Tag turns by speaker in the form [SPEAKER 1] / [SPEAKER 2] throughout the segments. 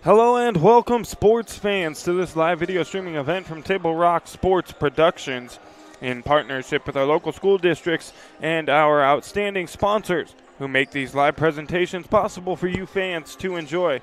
[SPEAKER 1] Hello and welcome, sports fans, to this live video streaming event from Table Rock Sports Productions in partnership with our local school districts and our outstanding sponsors who make these live presentations possible for you fans to enjoy.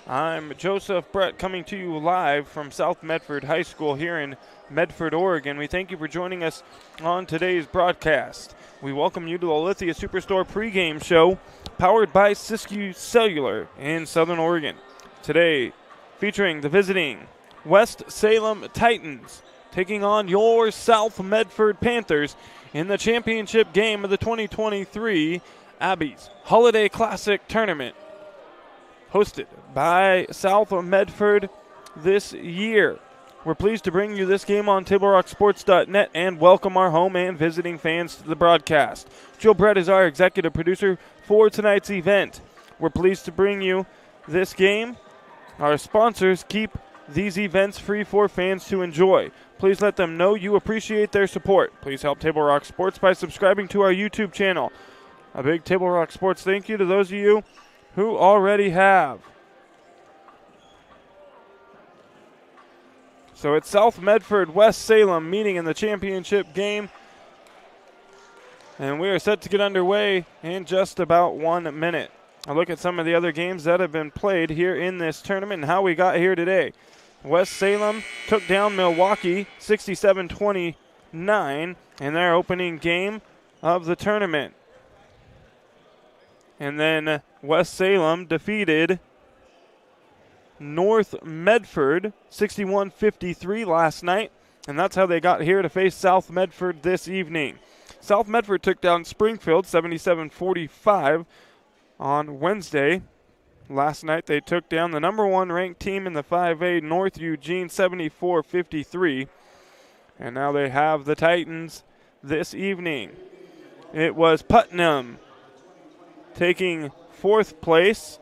[SPEAKER 1] I'm Joseph Brett coming to you live from South Medford High School here in Medford, Oregon. We thank you for joining us on today's broadcast. We welcome you to the Lithia Superstore pregame show powered by Siskiyou Cellular in Southern Oregon. Today, featuring the visiting West Salem Titans taking on your South Medford Panthers in the championship game of the 2023 Abby's Holiday Classic Tournament, hosted by South Medford this year. We're pleased to bring you this game on TableRockSports.net and welcome our home and visiting fans to the broadcast. Joe Brett is our executive producer for tonight's event. We're pleased to bring you this game. Our sponsors keep these events free for fans to enjoy. Please let them know you appreciate their support. Please help Table Rock Sports by subscribing to our YouTube channel. A big Table Rock Sports thank you to those of you who already have. So it's South Medford, West Salem meeting in the championship game. And we are set to get underway in just about 1 minute. A look at some of the other games that have been played here in this tournament and how we got here today. West Salem took down Milwaukee 67-29 in their opening game of the tournament. And then West Salem defeated North Medford 61-53 last night, and that's how they got here to face South Medford this evening. South Medford took down Springfield 77-45 on Wednesday. Last night they took down the number one ranked team in the 5A, North Eugene, 74-53. And now they have the Titans this evening. It was Putnam taking fourth place.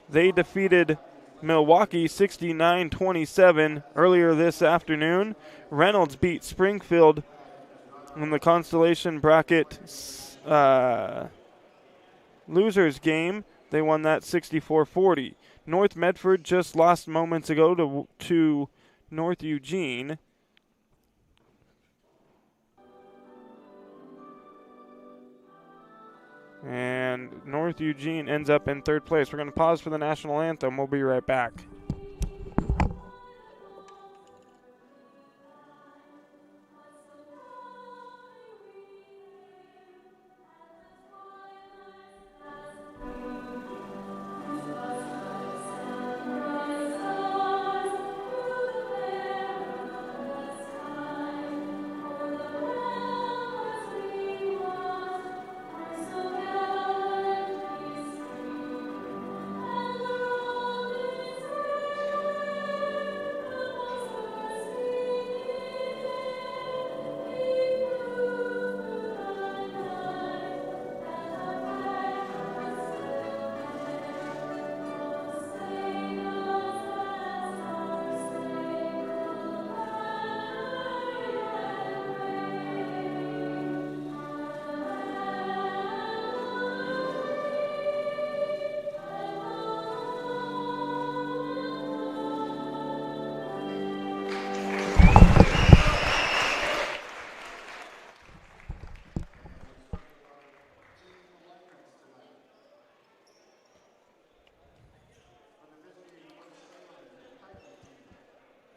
[SPEAKER 1] They defeated Milwaukee 69-27 earlier this afternoon. Reynolds beat Springfield in the constellation bracket losers game. They won that 64-40. North Medford just lost moments ago to North Eugene. And North Eugene ends up in third place. We're going to pause for the national anthem. We'll be right back.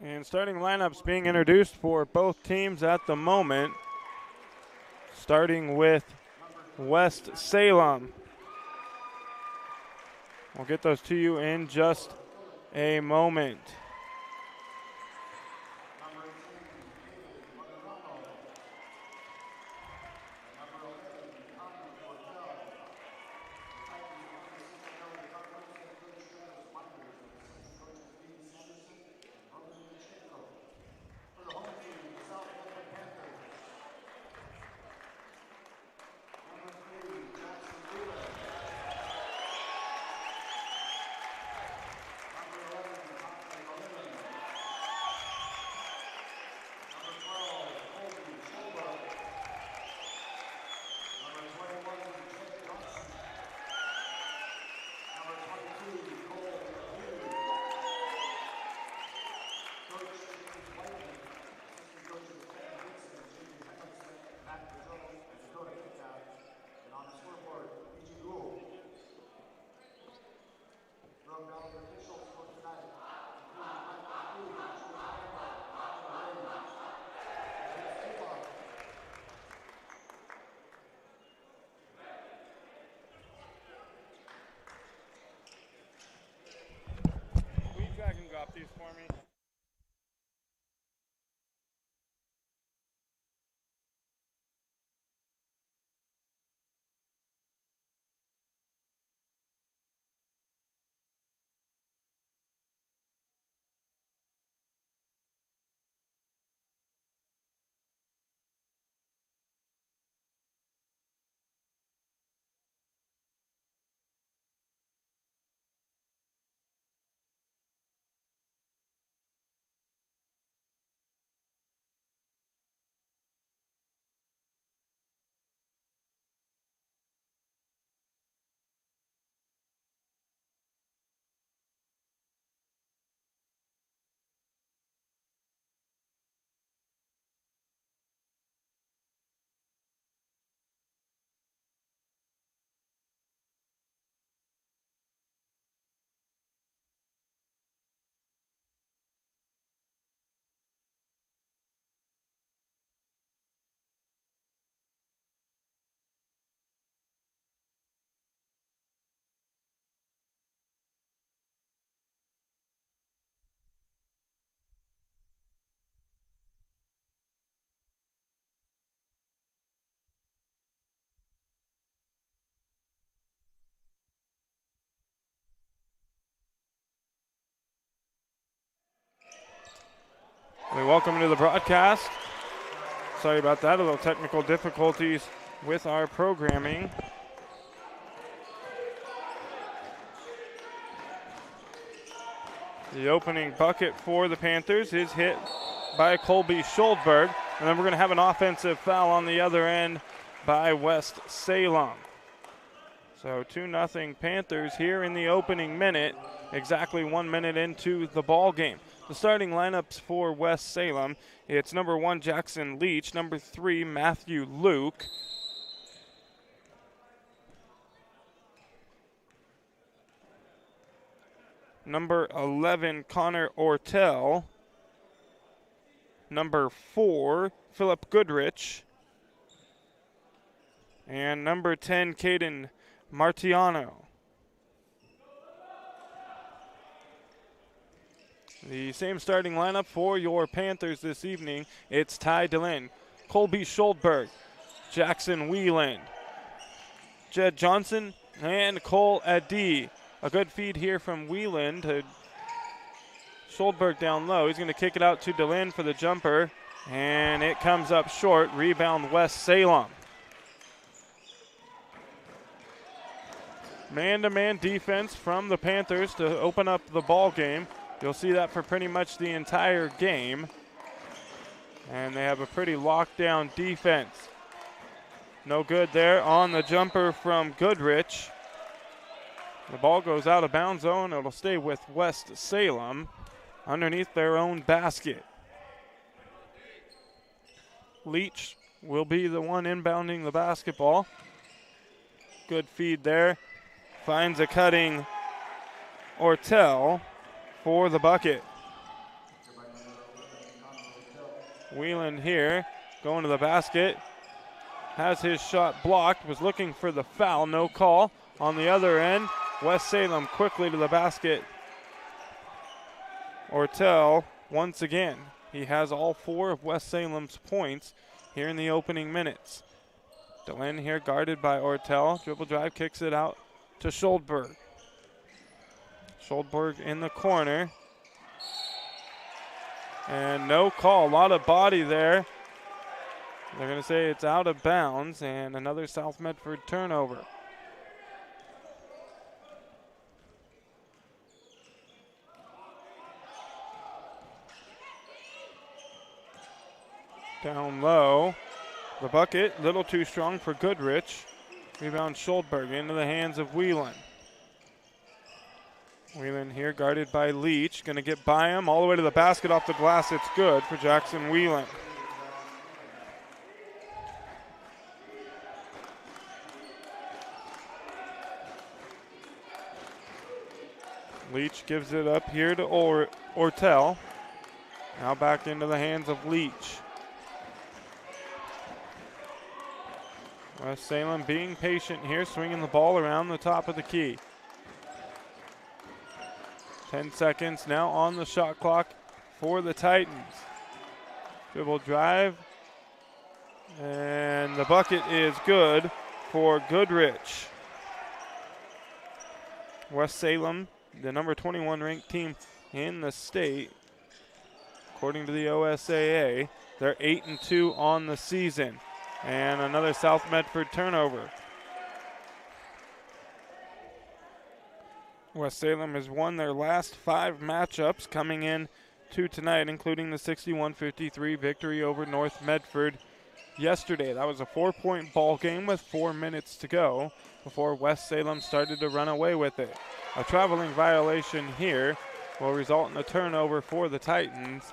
[SPEAKER 1] And starting lineups being introduced for both teams at the moment. Starting with West Salem. We'll get those to you in just a moment. please, for me. Welcome to the broadcast. Sorry about that, a little technical difficulties with our programming. The opening bucket for the Panthers is hit by Colby Schuldberg, and then we're going to have an offensive foul on the other end by West Salem. So 2-0 Panthers here in the opening minute, exactly 1 minute into the ball game. The starting lineups for West Salem, it's number 1, Jackson Leach, number 3, Matthew Luke, number 11, Connor Ortel, number 4, Philip Goodrich, and number 10, Caden Martiano. The same starting lineup for your Panthers this evening. It's Ty Dillon, Colby Schuldberg, Jackson Wieland, Jed Johnson, and Cole Adi. A good feed here from Wieland to Schuldberg down low. He's going to kick it out to Dillon for the jumper, and it comes up short. Rebound West Salem. Man-to-man defense from the Panthers to open up the ball game. You'll see that for pretty much the entire game. And they have a pretty lockdown defense. No good there on the jumper from Goodrich. The ball goes out of bounds zone. It'll stay with West Salem underneath their own basket. Leach will be the one inbounding the basketball. Good feed there. Finds a cutting Ortel for the bucket. Wieland here going to the basket. Has his shot blocked. Was looking for the foul. No call. On the other end, West Salem quickly to the basket. Ortel once again. He has all 4 of West Salem's points here in the opening minutes. Dillon here guarded by Ortel. Dribble drive, kicks it out to Schuldberg. Schuldberg in the corner. And no call. A lot of body there. They're going to say it's out of bounds, and another South Medford turnover. Down low. The bucket, a little too strong for Goodrich. Rebound Schuldberg into the hands of Wieland. Wieland here guarded by Leach. Going to get by him all the way to the basket off the glass. It's good for Jackson Wieland. Leach gives it up here to Ortel. Now back into the hands of Leach. West Salem being patient here, swinging the ball around the top of the key. 10 seconds now on the shot clock for the Titans. Dribble drive, and the bucket is good for Goodrich. West Salem, the number 21 ranked team in the state, according to the OSAA, they're 8-2 on the season. And another South Medford turnover. West Salem has won their last 5 matchups coming in to tonight, including the 61-53 victory over North Medford yesterday. That was a 4-point ball game with 4 minutes to go before West Salem started to run away with it. A traveling violation here will result in a turnover for the Titans.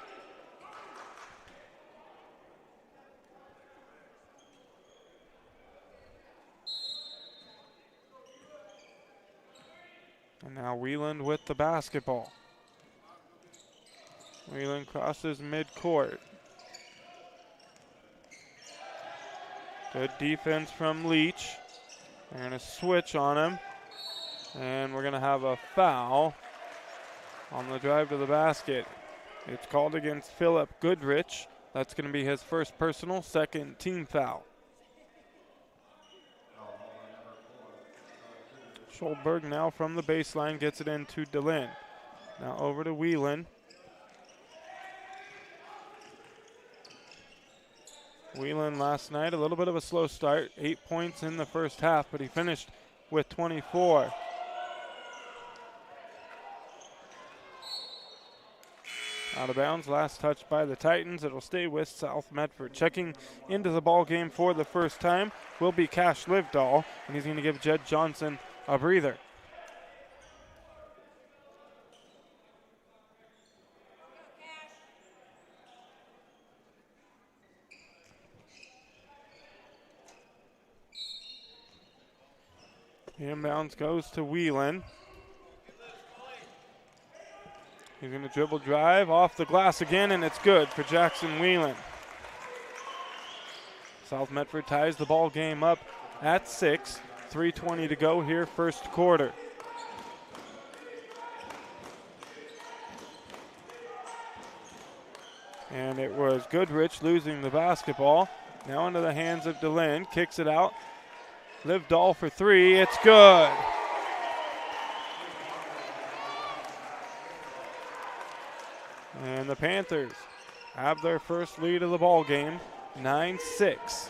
[SPEAKER 1] And now Wheeland with the basketball. Wheeland crosses midcourt. Good defense from Leach. They're going to switch on him. And we're going to have a foul on the drive to the basket. It's called against Philip Goodrich. That's going to be his first personal, second team foul. Schulberg now from the baseline gets it into DeLynn. Now over to Wheelan. Wheelan last night, a little bit of a slow start. 8 points in the first half, but he finished with 24. Out of bounds, last touch by the Titans. It'll stay with South Medford. Checking into the ball game for the first time will be Cash Livedall, and he's going to give Jed Johnson a breather. The inbounds goes to Wheelan. He's going to dribble drive off the glass again, and it's good for Jackson Wheelan. South Medford ties the ball game up at 6. 3:20 to go here, first quarter. And it was Goodrich losing the basketball. Now into the hands of DeLynn. Kicks it out. Livedall for 3. It's good. And the Panthers have their first lead of the ball game, 9-6.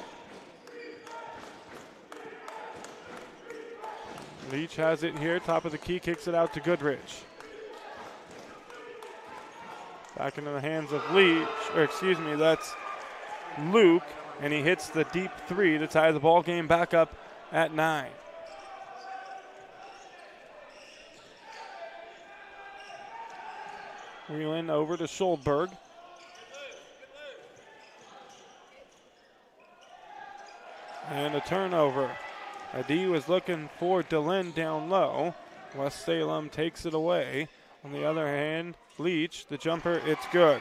[SPEAKER 1] Leach has it here, top of the key, kicks it out to Goodrich. Back into the hands of Leach, that's Luke, and he hits the deep 3 to tie the ball game back up at 9. Wheelan over to Schulberg. And a turnover. Adi was looking for DeLynn down low. West Salem takes it away. On the other hand, Leach, the jumper, it's good.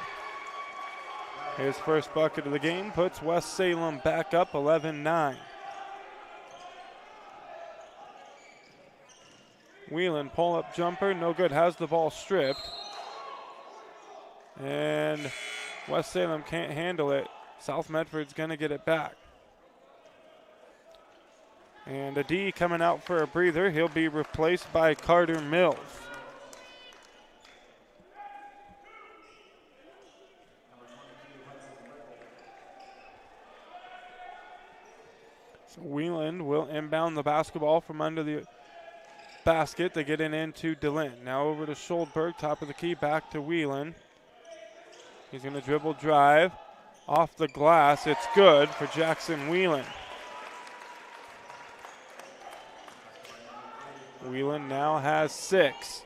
[SPEAKER 1] His first bucket of the game puts West Salem back up 11-9. Wheelan pull-up jumper, no good, has the ball stripped. And West Salem can't handle it. South Medford's going to get it back. And a D coming out for a breather. He'll be replaced by Carter Mills. So Wheeland will inbound the basketball from under the basket. They get it into DeLynn. Now over to Schulberg, top of the key, back to Wheeland. He's going to dribble drive off the glass. It's good for Jackson Wheelan. Wheelan now has 6.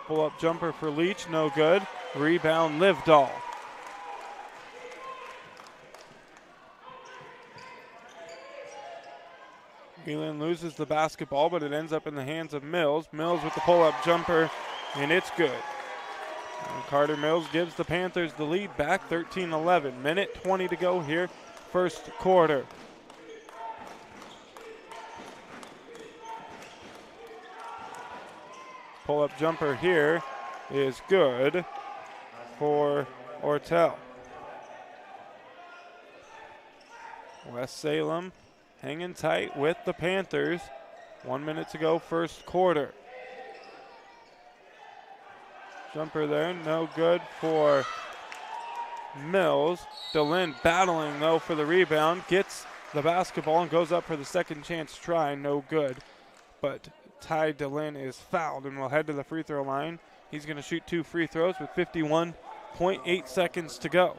[SPEAKER 1] Pull-up jumper for Leach, no good. Rebound, Livedall. Wheelan loses the basketball, but it ends up in the hands of Mills. Mills with the pull-up jumper, and it's good. And Carter Mills gives the Panthers the lead back, 13-11. Minute 20 to go here, first quarter. Pull-up jumper here is good for Ortel. West Salem hanging tight with the Panthers. 1 minute to go, first quarter. Jumper there, no good for Mills. DeLynn battling though for the rebound, gets the basketball and goes up for the second chance try, no good. But Ty DeLynn is fouled and will head to the free throw line. He's going to shoot 2 free throws with 51.8 seconds to go.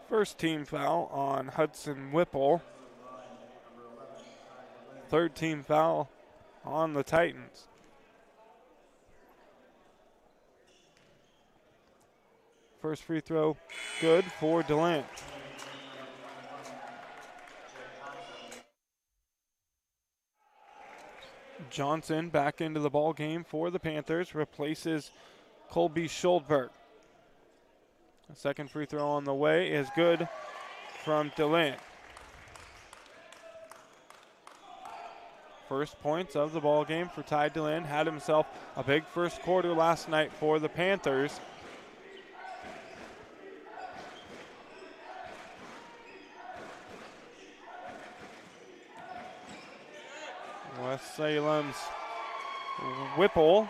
[SPEAKER 1] First team foul on Hudson Whipple. Third team foul on the Titans. First free throw good for DeLynn. Johnson back into the ball game for the Panthers, replaces Colby Schuldberg. A second free throw on the way is good from DeLynn. First points of the ball game for Ty DeLynn. Had himself a big first quarter last night for the Panthers. West Salem's Whipple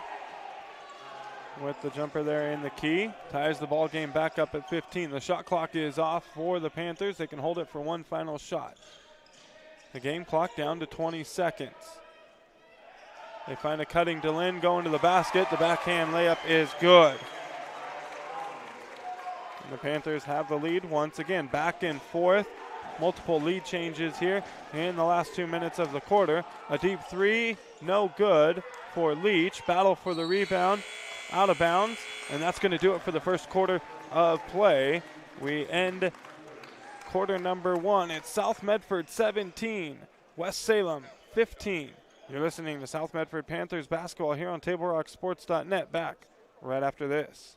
[SPEAKER 1] with the jumper there in the key. Ties the ball game back up at 15. The shot clock is off for the Panthers. They can hold it for one final shot. The game clock down to 20 seconds. They find a cutting DeLynn going to the basket. The backhand layup is good. And the Panthers have the lead once again. Back and forth. Multiple lead changes here in the last 2 minutes of the quarter. A deep three, no good for Leach. Battle for the rebound, out of bounds, and that's going to do it for the first quarter of play. We end quarter number 1 at South Medford 17, West Salem 15. You're listening to South Medford Panthers basketball here on TableRockSports.net. Back right after this.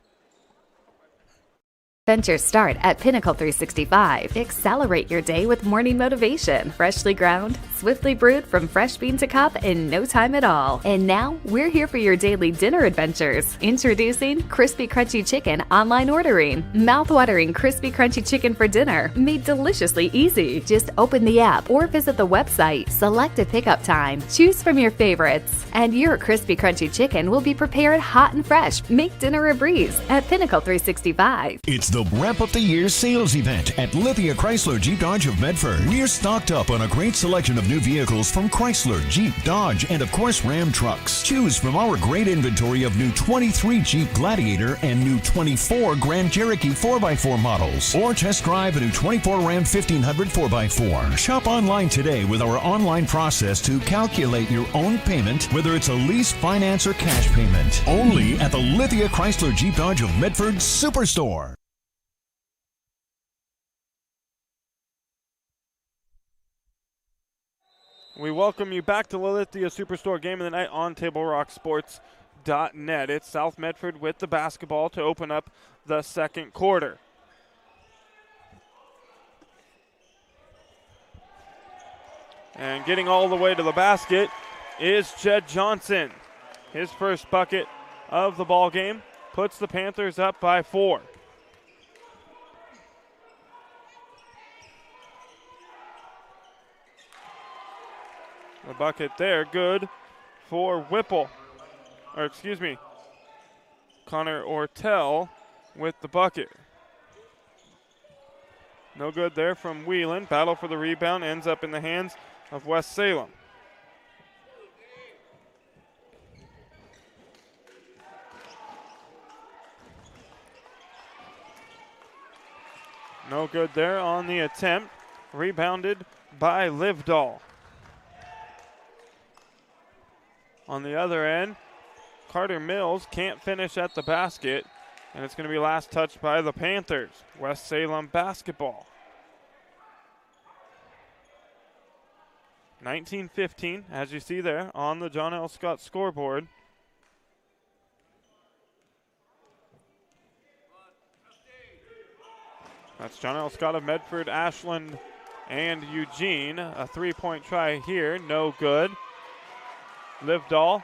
[SPEAKER 2] Ventures start at Pinnacle 365. Accelerate your day with morning motivation. Freshly ground, swiftly brewed from fresh bean to cup in no time at all. And now, we're here for your daily dinner adventures. Introducing Crispy Crunchy Chicken online ordering. Mouth-watering Crispy Crunchy Chicken for dinner, made deliciously easy. Just open the app or visit the website. Select a pickup time. Choose from your favorites. And your Crispy Crunchy Chicken will be prepared hot and fresh. Make dinner a breeze at Pinnacle 365.
[SPEAKER 3] It's the wrap up the year sales event at Lithia Chrysler Jeep Dodge of Medford. We're stocked up on a great selection of new vehicles from Chrysler, Jeep, Dodge, and of course Ram trucks. Choose from our great inventory of new 23 Jeep Gladiator and new 24 Grand Cherokee 4x4 models, or test drive a new 24 Ram 1500 4x4. Shop online today with our online process to calculate your own payment, whether it's a lease, finance, or cash payment. Only at the Lithia Chrysler Jeep Dodge of Medford Superstore.
[SPEAKER 1] We welcome you back to the Lithia Superstore Game of the Night on TableRockSports.net. It's South Medford with the basketball to open up the second quarter. And getting all the way to the basket is Jed Johnson. His first bucket of the ball game puts the Panthers up by 4. The bucket there, good for Whipple. Connor Ortel with the bucket. No good there from Whelan. Battle for the rebound ends up in the hands of West Salem. No good there on the attempt. Rebounded by Livedall. On the other end, Carter Mills can't finish at the basket, and it's going to be last touched by the Panthers. West Salem basketball. 19-15, as you see there on the John L. Scott scoreboard. That's John L. Scott of Medford, Ashland, and Eugene. A three-point try here, no good. Livedall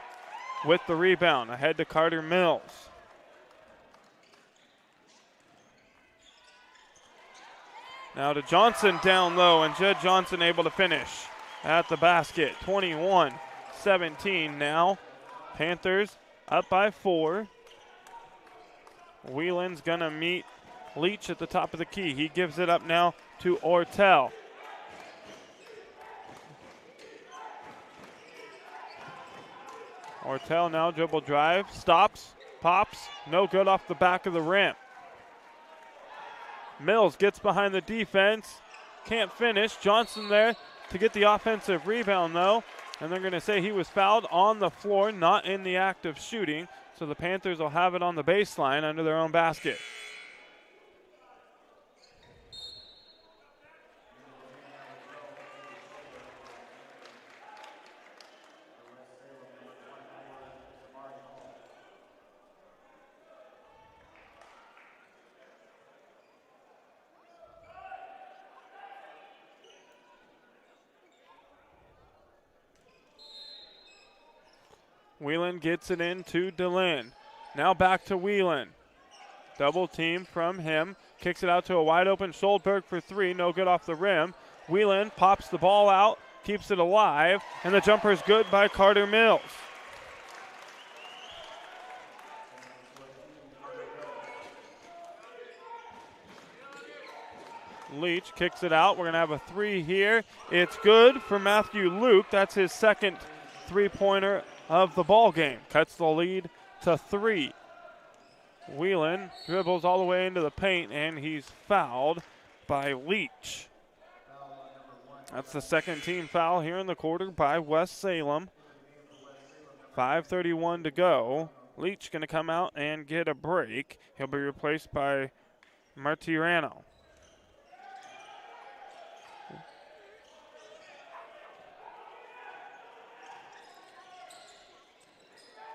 [SPEAKER 1] with the rebound, ahead to Carter Mills. Now to Johnson down low, and Judd Johnson able to finish at the basket. 21-17 now. Panthers up by 4. Whelan's going to meet Leach at the top of the key. He gives it up now to Ortel. Ortel now dribble drive, stops, pops, no good off the back of the rim. Mills gets behind the defense, can't finish. Johnson there to get the offensive rebound though, and they're going to say he was fouled on the floor, not in the act of shooting, so the Panthers will have it on the baseline under their own basket. Whelan gets it in to DeLynn. Now back to Whelan. Double team from him. Kicks it out to a wide open Scholdberg for 3. No good off the rim. Whelan pops the ball out, keeps it alive, and the jumper is good by Carter Mills. Leach kicks it out. We're going to have a 3 here. It's good for Matthew Luke. That's his second three-pointer of the ball game. Cuts the lead to 3. Whelan dribbles all the way into the paint, and he's fouled by Leach. That's the second team foul here in the quarter by West Salem. 5:31 to go. Leach going to come out and get a break. He'll be replaced by Martirano.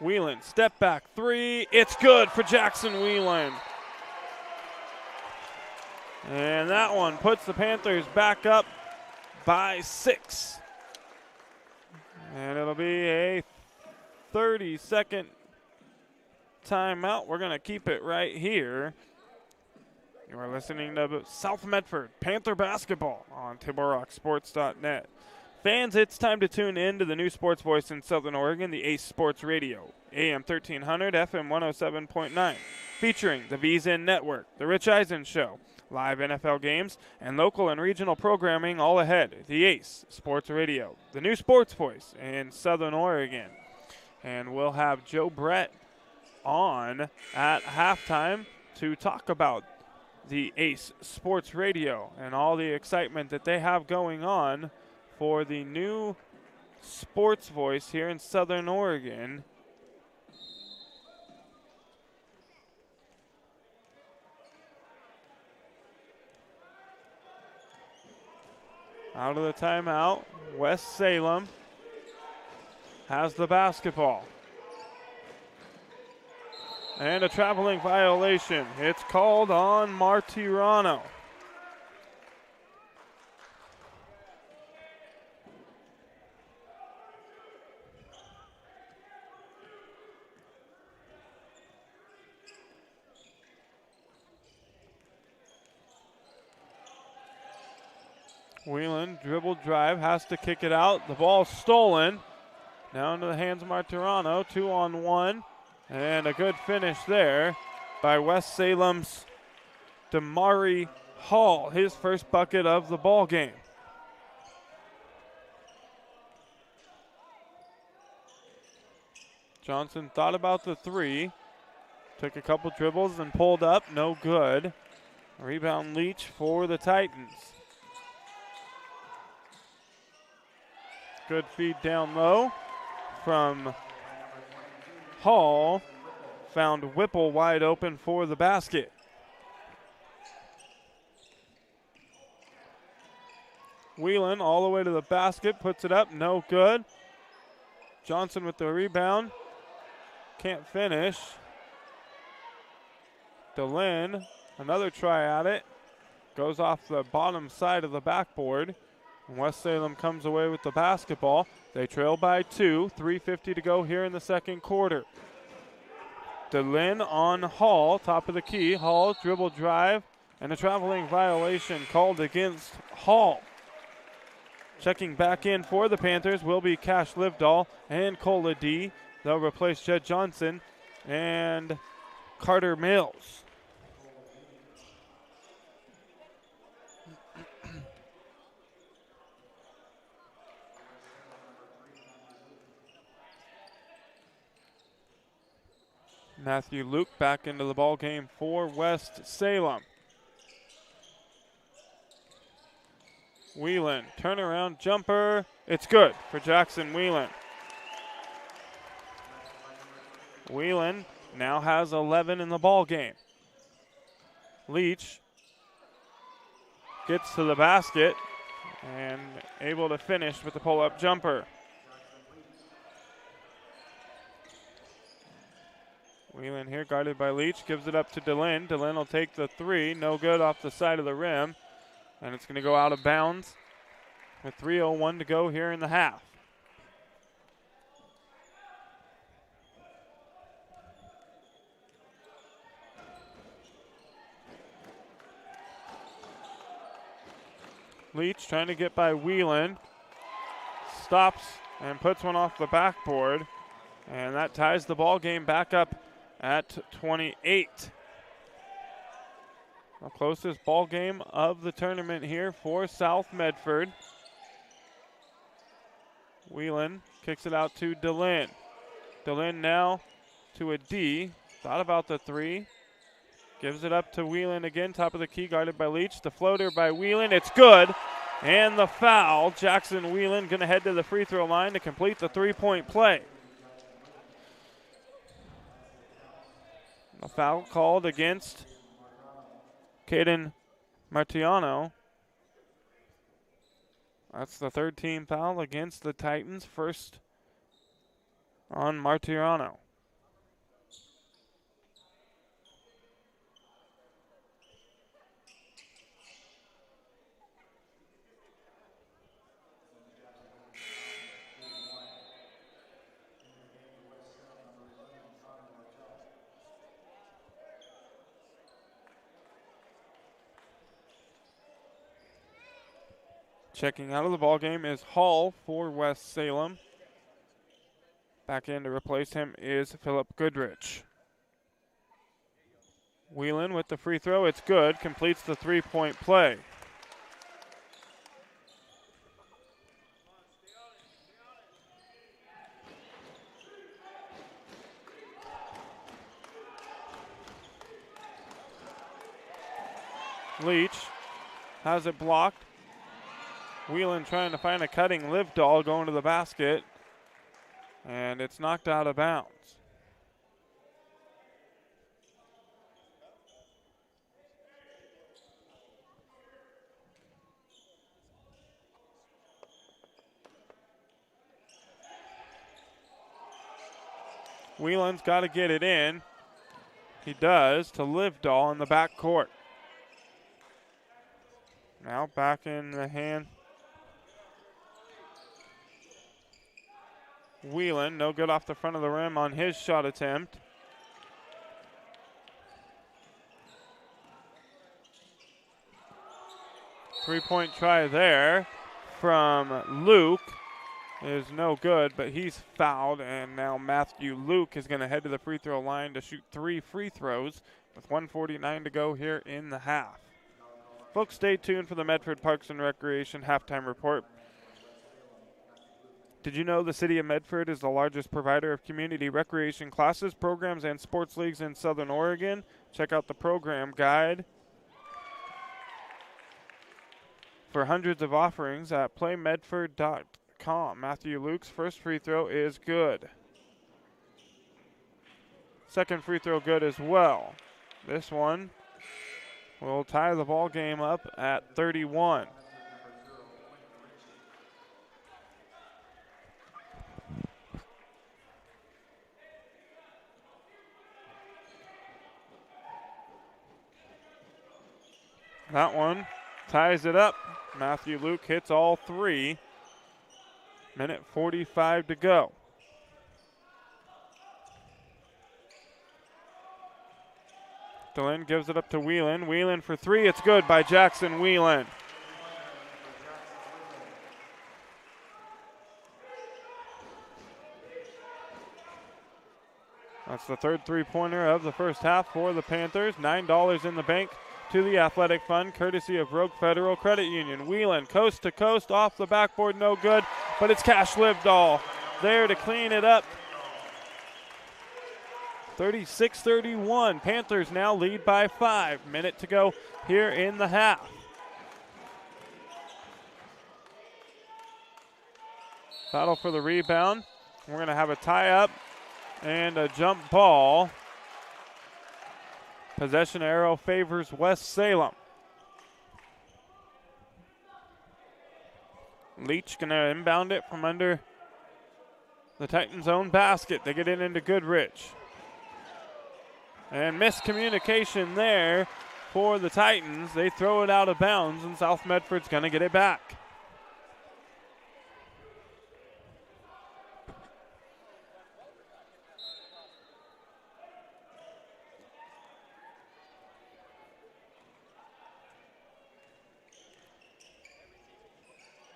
[SPEAKER 1] Whelan, step back 3. It's good for Jackson Whelan. And that one puts the Panthers back up by 6. And it'll be a 30-second timeout. We're going to keep it right here. You are listening to South Medford Panther basketball on TableRockSports.net. Fans, it's time to tune in to the new sports voice in Southern Oregon, the Ace Sports Radio, AM 1300, FM 107.9, featuring the VZN Network, The Rich Eisen Show, live NFL games, and local and regional programming all ahead. The Ace Sports Radio, the new sports voice in Southern Oregon. And we'll have Joe Brett on at halftime to talk about the Ace Sports Radio and all the excitement that they have going on for the new sports voice here in Southern Oregon. Out of the timeout, West Salem has the basketball. And a traveling violation. It's called on Martirano. Whelan, dribble drive, has to kick it out. The ball stolen. Now into the hands of Martirano. 2-on-1. And a good finish there by West Salem's Damari Hall. His first bucket of the ball game. Johnson thought about the 3. Took a couple dribbles and pulled up. No good. Rebound Leach for the Titans. Good feed down low from Hall. Found Whipple wide open for the basket. Whelan all the way to the basket, puts it up, no good. Johnson with the rebound. Can't finish. DeLynn, another try at it. Goes off the bottom side of the backboard. West Salem comes away with the basketball. They trail by 2, 3:50 to go here in the second quarter. DeLynn on Hall, top of the key. Hall dribble drive and a traveling violation called against Hall. Checking back in for the Panthers will be Cash Livedall and Cola D. They'll replace Jed Johnson and Carter Mills. Matthew Luke back into the ball game for West Salem. Whelan, turnaround jumper. It's good for Jackson Whelan. Whelan now has 11 in the ball game. Leach gets to the basket and able to finish with the pull-up jumper. Whelan here guarded by Leach, gives it up to DeLynn. DeLynn will take the three, no good off the side of the rim, and it's going to go out of bounds with 3:01 to go here in the half. Leach trying to get by Whelan, stops and puts one off the backboard, and that ties the ball game back up at 28. The closest ball game of the tournament here for South Medford. Whelan kicks it out to DeLynn. DeLynn now to a D. Thought about the three. Gives it up to Whelan again, top of the key, guarded by Leach. The floater by Whelan, it's good. And the foul, Jackson Whelan gonna head to the free throw line to complete the three-point play. A foul called against Caden Martiano. That's the third team foul against the Titans. First on Martiano. Checking out of the ball game is Hall for West Salem. Back in to replace him is Philip Goodrich. Whelan with the free throw, it's good, completes the three-point play. Leach has it blocked. Whelan trying to find a cutting Livedall going to the basket, and it's knocked out of bounds. Whelan's got to get it in. He does to Livedall in the backcourt. Now back in the hand. Whelan, no good off the front of the rim on his shot attempt. Three-point try there from Luke is no good, but he's fouled, and now Matthew Luke is going to head to the free throw line to shoot 3 free throws with 1:49 to go here in the half. Folks, stay tuned for the Medford Parks and Recreation halftime report. Did you know the city of Medford is the largest provider of community recreation classes, programs, and sports leagues in Southern Oregon? Check out the program guide for hundreds of offerings at playmedford.com. Matthew Luke's first free throw is good. Second free throw good as well. This one will tie the ball game up at 31. That one ties it up. Matthew Luke hits all three. Minute 45 to go. DeLynn gives it up to Whelan. Whelan for three. It's good by Jackson Whelan. That's the third three-pointer of the first half for the Panthers. $9 in the bank to the athletic fund, courtesy of Rogue Federal Credit Union. Whelan, coast to coast, off the backboard, no good, but it's Cash Livedall there to clean it up. 36-31. Panthers now lead by 5. Minute to go here in the half. Battle for the rebound. We're going to have a tie-up and a jump ball. Possession arrow favors West Salem. Leach going to inbound it from under the Titans' own basket. They get it into Goodrich. And miscommunication there for the Titans. They throw it out of bounds, and South Medford's going to get it back.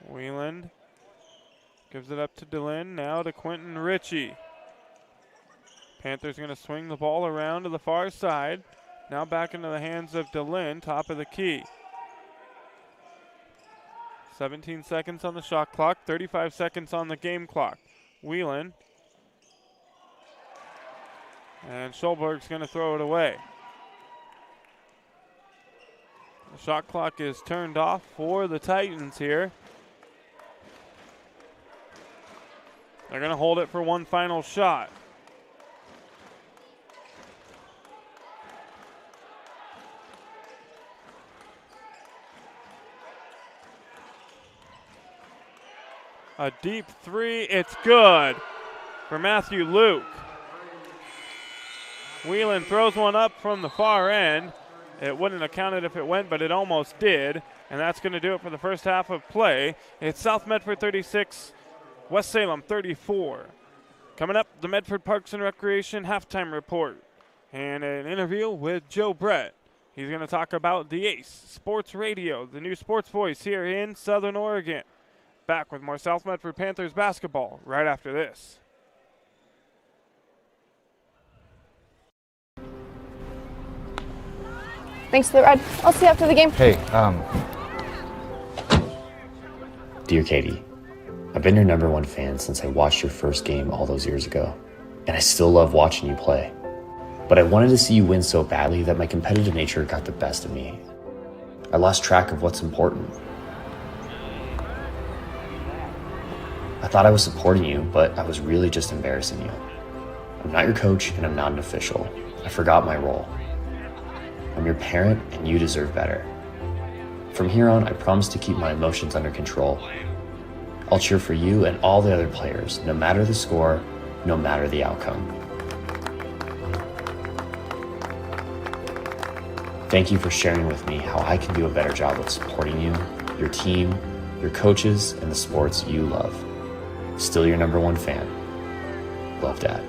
[SPEAKER 1] Whelan gives it up to DeLynn, now to Quentin Ritchie. Panthers going to swing the ball around to the far side. Now back into the hands of DeLynn, top of the key. 17 seconds on the shot clock, 35 seconds on the game clock. Whelan. And Schulberg's going to throw it away. The shot clock is turned off for the Titans here. They're going to hold it for one final shot. A deep three, it's good for Matthew Luke. Whelan throws one up from the far end. It wouldn't have counted if it went, but it almost did. And that's going to do it for the first half of play. It's South Medford 36, West Salem 34. Coming up, the Medford Parks and Recreation halftime report and an interview with Joe Brett. He's going to talk about the Ace Sports Radio, the new sports voice here in Southern Oregon. Back with more South Medford Panthers basketball right after this.
[SPEAKER 4] Thanks for the ride. I'll see you after the game.
[SPEAKER 5] Hey,
[SPEAKER 6] Dear Katie, I've been your #1 fan since I watched your first game all those years ago, and I still love watching you play. But I wanted to see you win so badly that my competitive nature got the best of me. I lost track of what's important. I thought I was supporting you, but I was really just embarrassing you. I'm not your coach, and I'm not an official. I forgot my role. I'm your parent, and you deserve better. From here on, I promise to keep my emotions under control. I'll cheer for you and all the other players, no matter the score, no matter the outcome. Thank you for sharing with me how I can do a better job of supporting you, your team, your coaches, and the sports you love. Still your #1 fan. Love, Dad.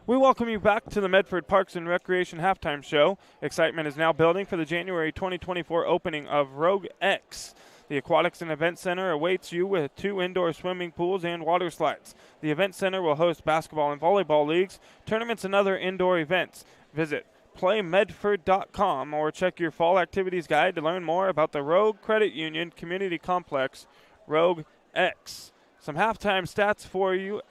[SPEAKER 1] We welcome you back to the Medford Parks and Recreation halftime show. Excitement is now building for the January 2024 opening of Rogue X. The Aquatics and Event Center awaits you with 2 indoor swimming pools and water slides. The Event Center will host basketball and volleyball leagues, tournaments, and other indoor events. Visit playmedford.com or check your fall activities guide to learn more about the Rogue Credit Union Community Complex, Rogue X. Some halftime stats for you.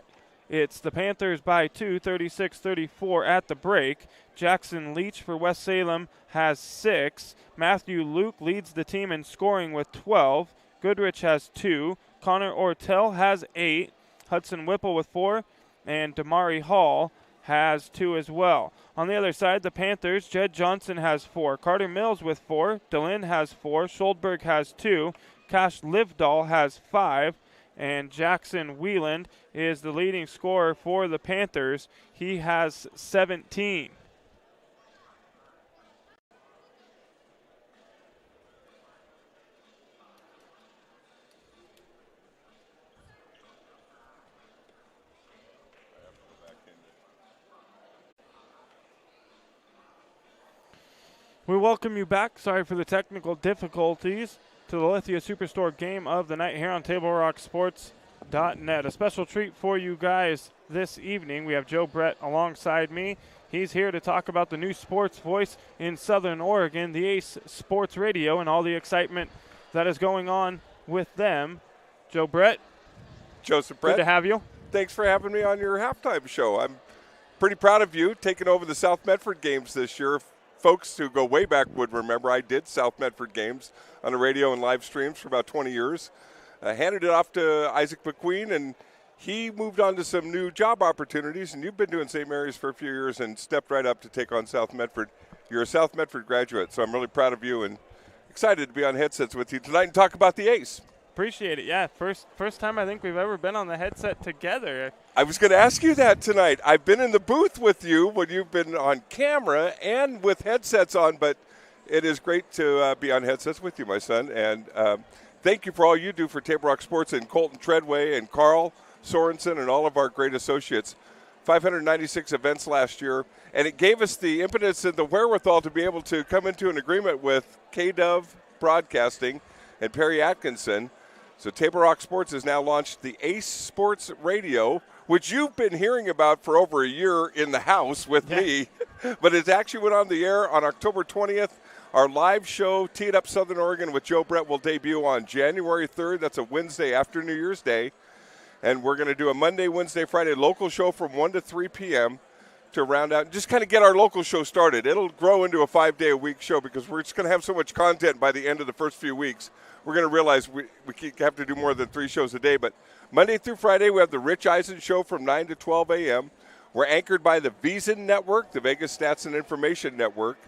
[SPEAKER 1] It's the Panthers by 2, 36-34 at the break. Jackson Leach for West Salem has 6. Matthew Luke leads the team in scoring with 12. Goodrich has 2. Connor Ortell has 8. Hudson Whipple with 4. And Damari Hall has 2 as well. On the other side, the Panthers, Jed Johnson has 4. Carter Mills with 4. DeLynn has 4. Schuldberg has 2. Cash Livedall has 5. And Jackson Whelan is the leading scorer for the Panthers. He has 17. We welcome you back. Sorry for the technical difficulties to the Lithia Superstore game of the night here on TableRockSports.net. A special treat for you guys this evening. We have Joe Brett alongside me. He's here to talk about the new sports voice in Southern Oregon, the Ace Sports Radio, and all the excitement that is going on with them. Joe Brett.
[SPEAKER 5] Joseph Brett.
[SPEAKER 1] Good to have you.
[SPEAKER 5] Thanks for having me on your halftime show. I'm pretty proud of you taking over the South Medford games this year. Folks who go way back would remember I did South Medford games on the radio and live streams for about 20 years. I handed it off to Isaac McQueen, and he moved on to some new job opportunities, and you've been doing St. Mary's for a few years and stepped right up to take on South Medford. You're a South Medford graduate, so I'm really proud of you and excited to be on headsets with you tonight and talk about the Ace.
[SPEAKER 1] Appreciate it. Yeah, first time I think we've ever been on the headset together.
[SPEAKER 5] I was going to ask you that tonight. I've been in the booth with you when you've been on camera and with headsets on, but it is great to be on headsets with you, my son. And thank you for all you do for Table Rock Sports and Colton Treadway and Carl Sorensen and all of our great associates. 596 events last year, and it gave us the impetus and the wherewithal to be able to come into an agreement with KDOV Broadcasting and Perry Atkinson. So Table Rock Sports has now launched the Ace Sports Radio, which you've been hearing about for over a year in the house with me, but it actually went on the air on October 20th. Our live show, Teed Up Southern Oregon with Joe Brett, will debut on January 3rd. That's a Wednesday after New Year's Day. And we're going to do a Monday, Wednesday, Friday local show from 1 to 3 p.m. to round out and just kind of get our local show started. It'll grow into a 5-day-a-week show because we're just going to have so much content by the end of the first few weeks. We're going to realize we have to do more than 3 shows a day. But Monday through Friday, we have the Rich Eisen Show from 9 to 12 a.m. We're anchored by the VEASAN Network, the Vegas Stats and Information Network.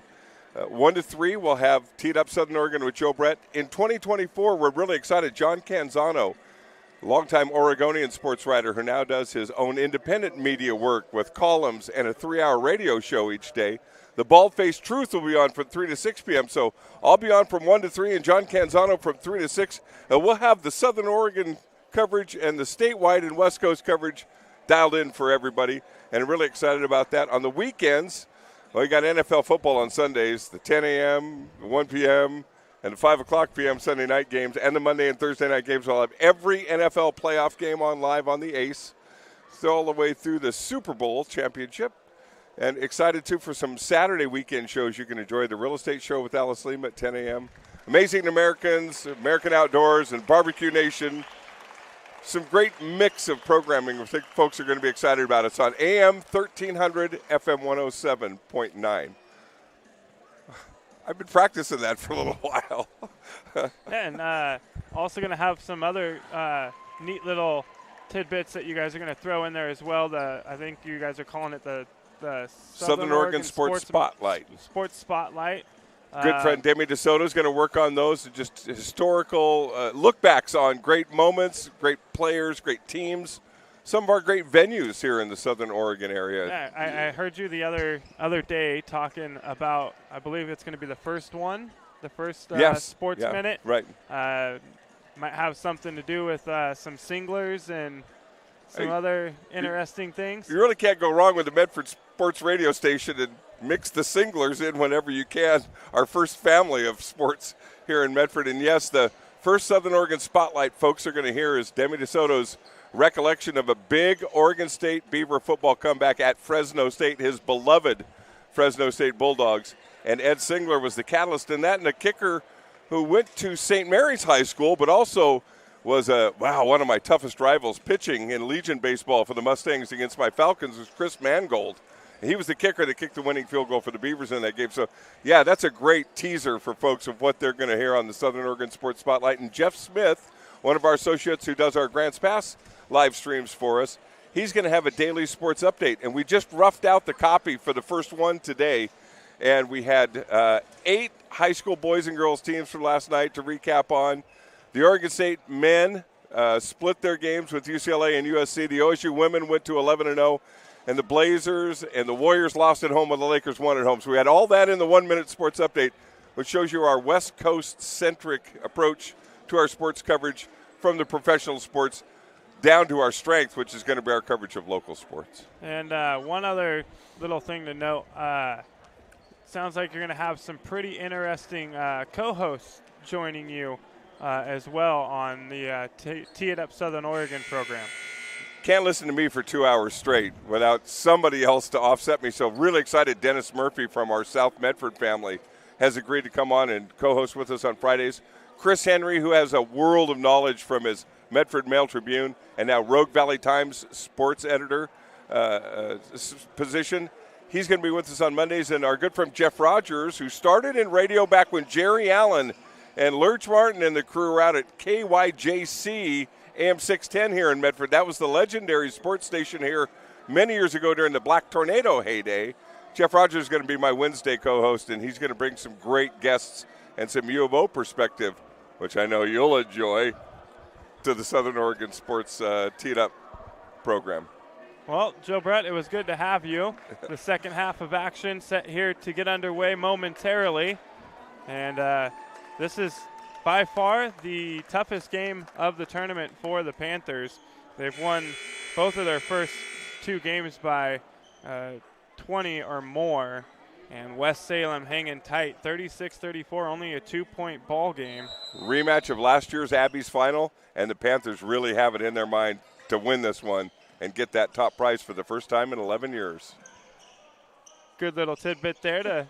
[SPEAKER 5] 1 to 3, we'll have Teed Up Southern Oregon with Joe Brett. In 2024, we're really excited. John Canzano, longtime Oregonian sports writer who now does his own independent media work with columns and a 3-hour radio show each day. The Bald-Faced Truth will be on from 3 to 6 p.m. So I'll be on from 1 to 3 and John Canzano from 3 to 6. And we'll have the Southern Oregon coverage and the statewide and West Coast coverage dialed in for everybody. And I'm really excited about that. On the weekends, well, you got NFL football on Sundays, the 10 a.m., the 1 p.m., and the 5 o'clock p.m. Sunday night games, and the Monday and Thursday night games. I'll have every NFL playoff game on live on the Ace, so all the way through the Super Bowl championship. And excited, too, for some Saturday weekend shows you can enjoy. The Real Estate Show with Alice Lima at 10 a.m., Amazing Americans, American Outdoors, and Barbecue Nation. Some great mix of programming I think folks are going to be excited about. It's on AM 1300, FM 107.9. I've been practicing that for a little while.
[SPEAKER 1] And also going to have some other neat little tidbits that you guys are going to throw in there as well. I think you guys are calling it the
[SPEAKER 5] Southern Oregon Sports Spotlight.
[SPEAKER 1] Sports Spotlight.
[SPEAKER 5] Good friend Demi DeSoto is going to work on those, just historical look-backs on great moments, great players, great teams. Some of our great venues here in the Southern Oregon area.
[SPEAKER 1] Yeah, I heard you the other day talking about, I believe it's going to be the first one, the first Sports Minute.
[SPEAKER 5] Right.
[SPEAKER 1] Might have something to do with some singlers and some other interesting things.
[SPEAKER 5] You really can't go wrong with the Medford Sports Radio Station and mix the singlers in whenever you can. Our first family of sports here in Medford. And, yes, the first Southern Oregon Spotlight folks are going to hear is Demi DeSoto's recollection of a big Oregon State Beaver football comeback at Fresno State, his beloved Fresno State Bulldogs. And Ed Singler was the catalyst in that, and a kicker who went to St. Mary's High School, but also was one of my toughest rivals pitching in Legion baseball for the Mustangs against my Falcons was Chris Mangold. He was the kicker that kicked the winning field goal for the Beavers in that game. So, yeah, that's a great teaser for folks of what they're going to hear on the Southern Oregon Sports Spotlight. And Jeff Smith, one of our associates who does our Grants Pass live streams for us, he's going to have a daily sports update. And we just roughed out the copy for the first one today. And we had 8 high school boys and girls teams from last night to recap on. The Oregon State men split their games with UCLA and USC. The OSU women went to 11-0. And the Blazers and the Warriors lost at home, while the Lakers won at home. So we had all that in the 1-minute sports update, which shows you our West Coast-centric approach to our sports coverage from the professional sports down to our strength, which is going to be our coverage of local sports.
[SPEAKER 1] And one other little thing to note, sounds like you're going to have some pretty interesting co-hosts joining you as well on the Tee It Up Southern Oregon program.
[SPEAKER 5] Can't listen to me for 2 hours straight without somebody else to offset me. So really excited. Dennis Murphy from our South Medford family has agreed to come on and co-host with us on Fridays. Chris Henry, who has a world of knowledge from his Medford Mail Tribune and now Rogue Valley Times sports editor position. He's going to be with us on Mondays. And our good friend Jeff Rogers, who started in radio back when Jerry Allen and Lurch Martin and the crew were out at KYJC AM 610 here in Medford. That was the legendary sports station here many years ago during the Black Tornado heyday. Jeff Rogers is going to be my Wednesday co-host, and he's going to bring some great guests and some U of O perspective, which I know you'll enjoy, to the Southern Oregon Sports Teed Up program.
[SPEAKER 1] Well, Joe Brett, it was good to have you. The second half of action set here to get underway momentarily. And this is by far the toughest game of the tournament for the Panthers. They've won both of their first 2 games by 20 or more. And West Salem hanging tight, 36-34, only a 2-point ball game.
[SPEAKER 5] Rematch of last year's Abby's final, and the Panthers really have it in their mind to win this one and get that top prize for the first time in 11 years.
[SPEAKER 1] Good little tidbit there.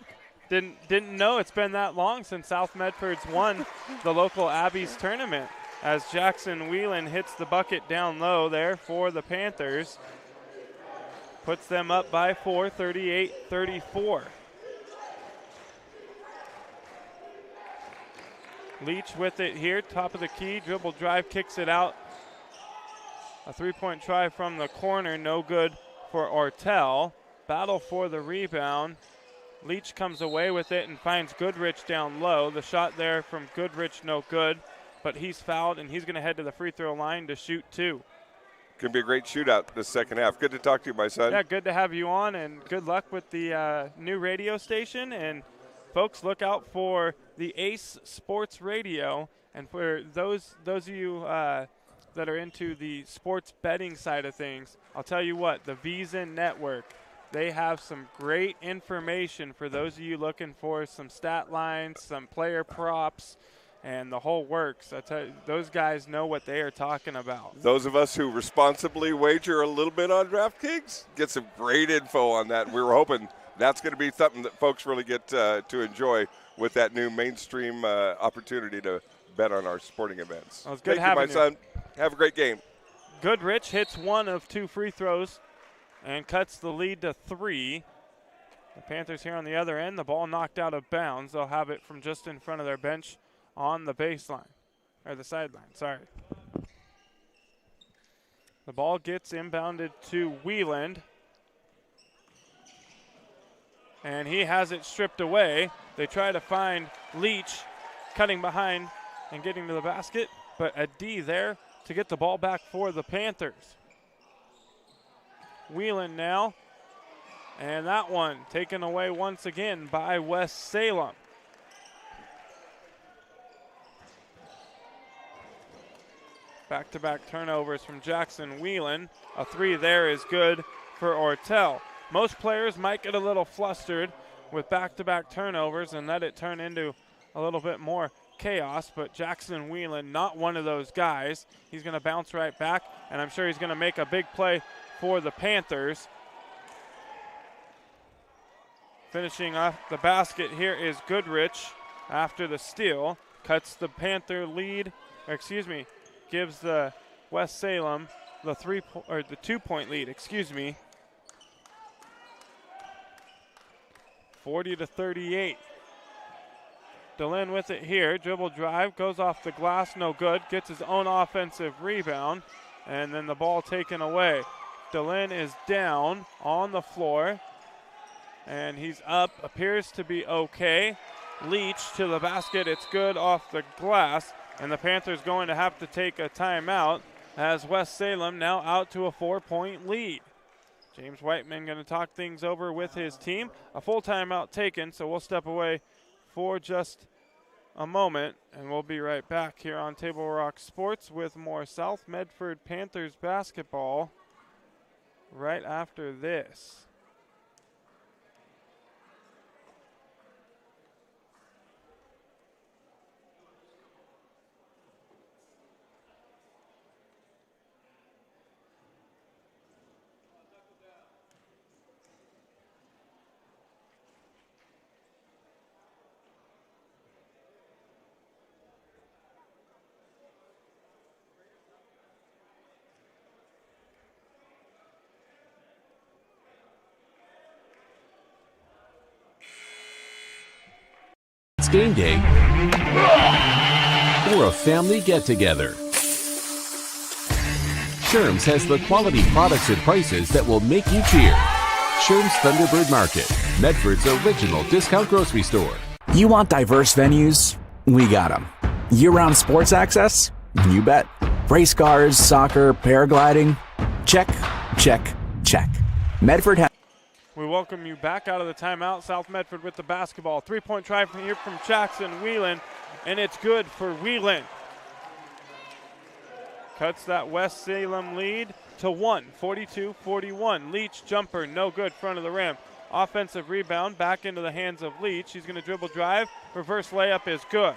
[SPEAKER 1] Didn't know it's been that long since South Medford's won the local Abby's tournament, as Jackson Whelan hits the bucket down low there for the Panthers. Puts them up by 4, 38-34. Leach with it here, top of the key, dribble drive, kicks it out. A 3-point try from the corner, no good for Ortel. Battle for the rebound. Leach comes away with it and finds Goodrich down low. The shot there from Goodrich, no good, but he's fouled and he's going to head to the free throw line to shoot 2.
[SPEAKER 5] Going to be a great shootout this second half. Good to talk to you, my son.
[SPEAKER 1] Yeah, good to have you on, and good luck with the new radio station. And folks, look out for the Ace Sports Radio. And for those of you that are into the sports betting side of things, I'll tell you what, the VSiN Network, they have some great information for those of you looking for some stat lines, some player props, and the whole works. I tell you, those guys know what they are talking about.
[SPEAKER 5] Those of us who responsibly wager a little bit on DraftKings get some great info on that. We were hoping that's going to be something that folks really get to enjoy with that new mainstream opportunity to bet on our sporting events.
[SPEAKER 1] Well, it's good
[SPEAKER 5] Thank you, my son. Have a great game.
[SPEAKER 1] Goodrich hits 1 of 2 free throws and cuts the lead to 3. The Panthers here on the other end, the ball knocked out of bounds. They'll have it from just in front of their bench on the baseline, or the sideline, sorry. The ball gets inbounded to Wieland, and he has it stripped away. They try to find Leach cutting behind and getting to the basket, but a D there to get the ball back for the Panthers. Whelan now, and that one taken away once again by West Salem. Back-to-back turnovers from Jackson Whelan. A 3 there is good for Ortel. Most players might get a little flustered with back-to-back turnovers and let it turn into a little bit more chaos, but Jackson Whelan, not one of those guys. He's going to bounce right back, and I'm sure he's going to make a big play for the Panthers. Finishing off the basket here is Goodrich after the steal. Cuts the Panther lead, gives the West Salem the 2-point lead, 40-38. DeLynn with it here, dribble drive, goes off the glass, no good, gets his own offensive rebound, and then the ball taken away. DeLynn is down on the floor, and he's up, appears to be okay. Leach to the basket, it's good off the glass, and the Panthers going to have to take a timeout as West Salem now out to a 4-point lead. James Whiteman going to talk things over with his team. A full timeout taken, so we'll step away for just a moment, and we'll be right back here on Table Rock Sports with more South Medford Panthers basketball right after this.
[SPEAKER 7] sports game day or a family get-together. Sherm's has the quality products and prices that will make you cheer. Sherm's Thunderbird Market, Medford's original discount grocery store.
[SPEAKER 8] You want diverse venues? We got them. Year-round sports access? You bet. Race cars, soccer, paragliding? Check, check, check. Medford has...
[SPEAKER 1] We welcome you back out of the timeout. South Medford with the basketball. Three-point try from here from Jackson Whelan, and it's good for Whelan. Cuts that West Salem lead to 1, 42-41. Leach jumper, no good, front of the rim. Offensive rebound back into the hands of Leach. He's going to dribble drive. Reverse layup is good.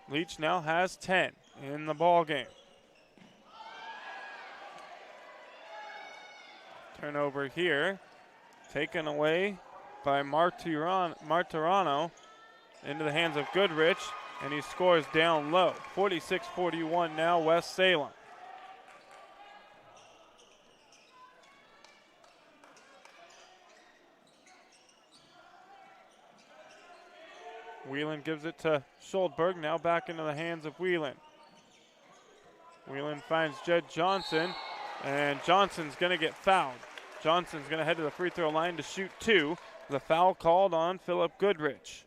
[SPEAKER 1] Leach now has 10 in the ball game. Turnover here, taken away by Martirano into the hands of Goodrich, and he scores down low. 46-41 now, West Salem. Whelan gives it to Schuldberg, now back into the hands of Whelan. Whelan finds Jed Johnson, and Johnson's going to get fouled. Johnson's going to head to the free throw line to shoot 2. The foul called on Philip Goodrich.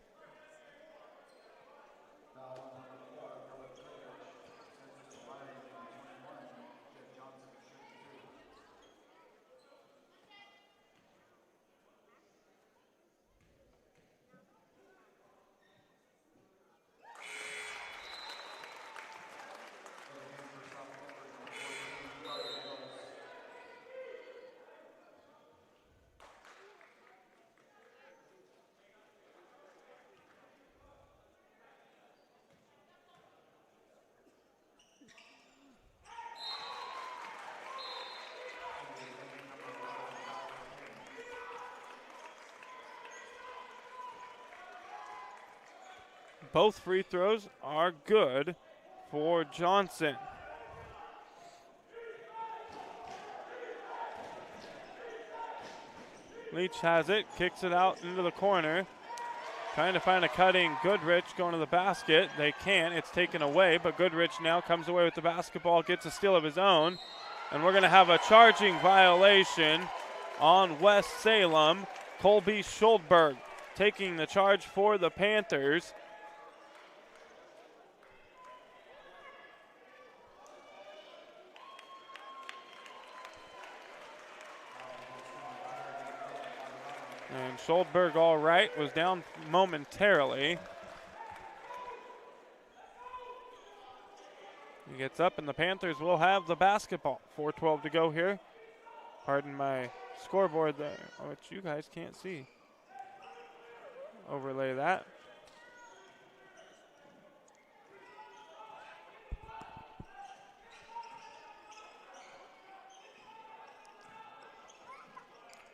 [SPEAKER 1] Both free throws are good for Johnson. Leach has it, kicks it out into the corner. Trying to find a cutting Goodrich going to the basket. They can't, it's taken away, but Goodrich now comes away with the basketball, gets a steal of his own. And we're gonna have a charging violation on West Salem. Colby Schuldberg taking the charge for the Panthers. And Schuldberg, all right, was down momentarily. He gets up, and the Panthers will have the basketball. 4:12 to go here. Pardon my scoreboard there, which you guys can't see. Overlay that.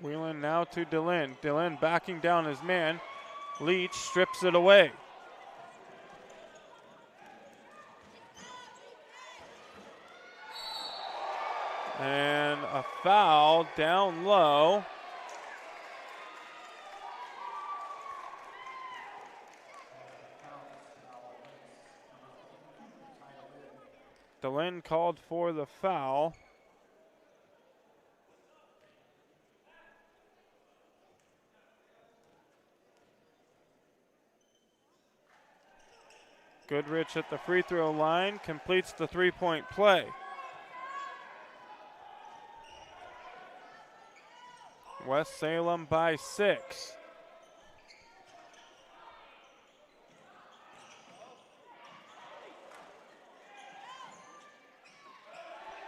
[SPEAKER 1] Whelan now to DeLynn. DeLynn backing down his man. Leach strips it away. And a foul down low. DeLynn called for the foul. Goodrich at the free throw line completes the three-point play. West Salem by 6.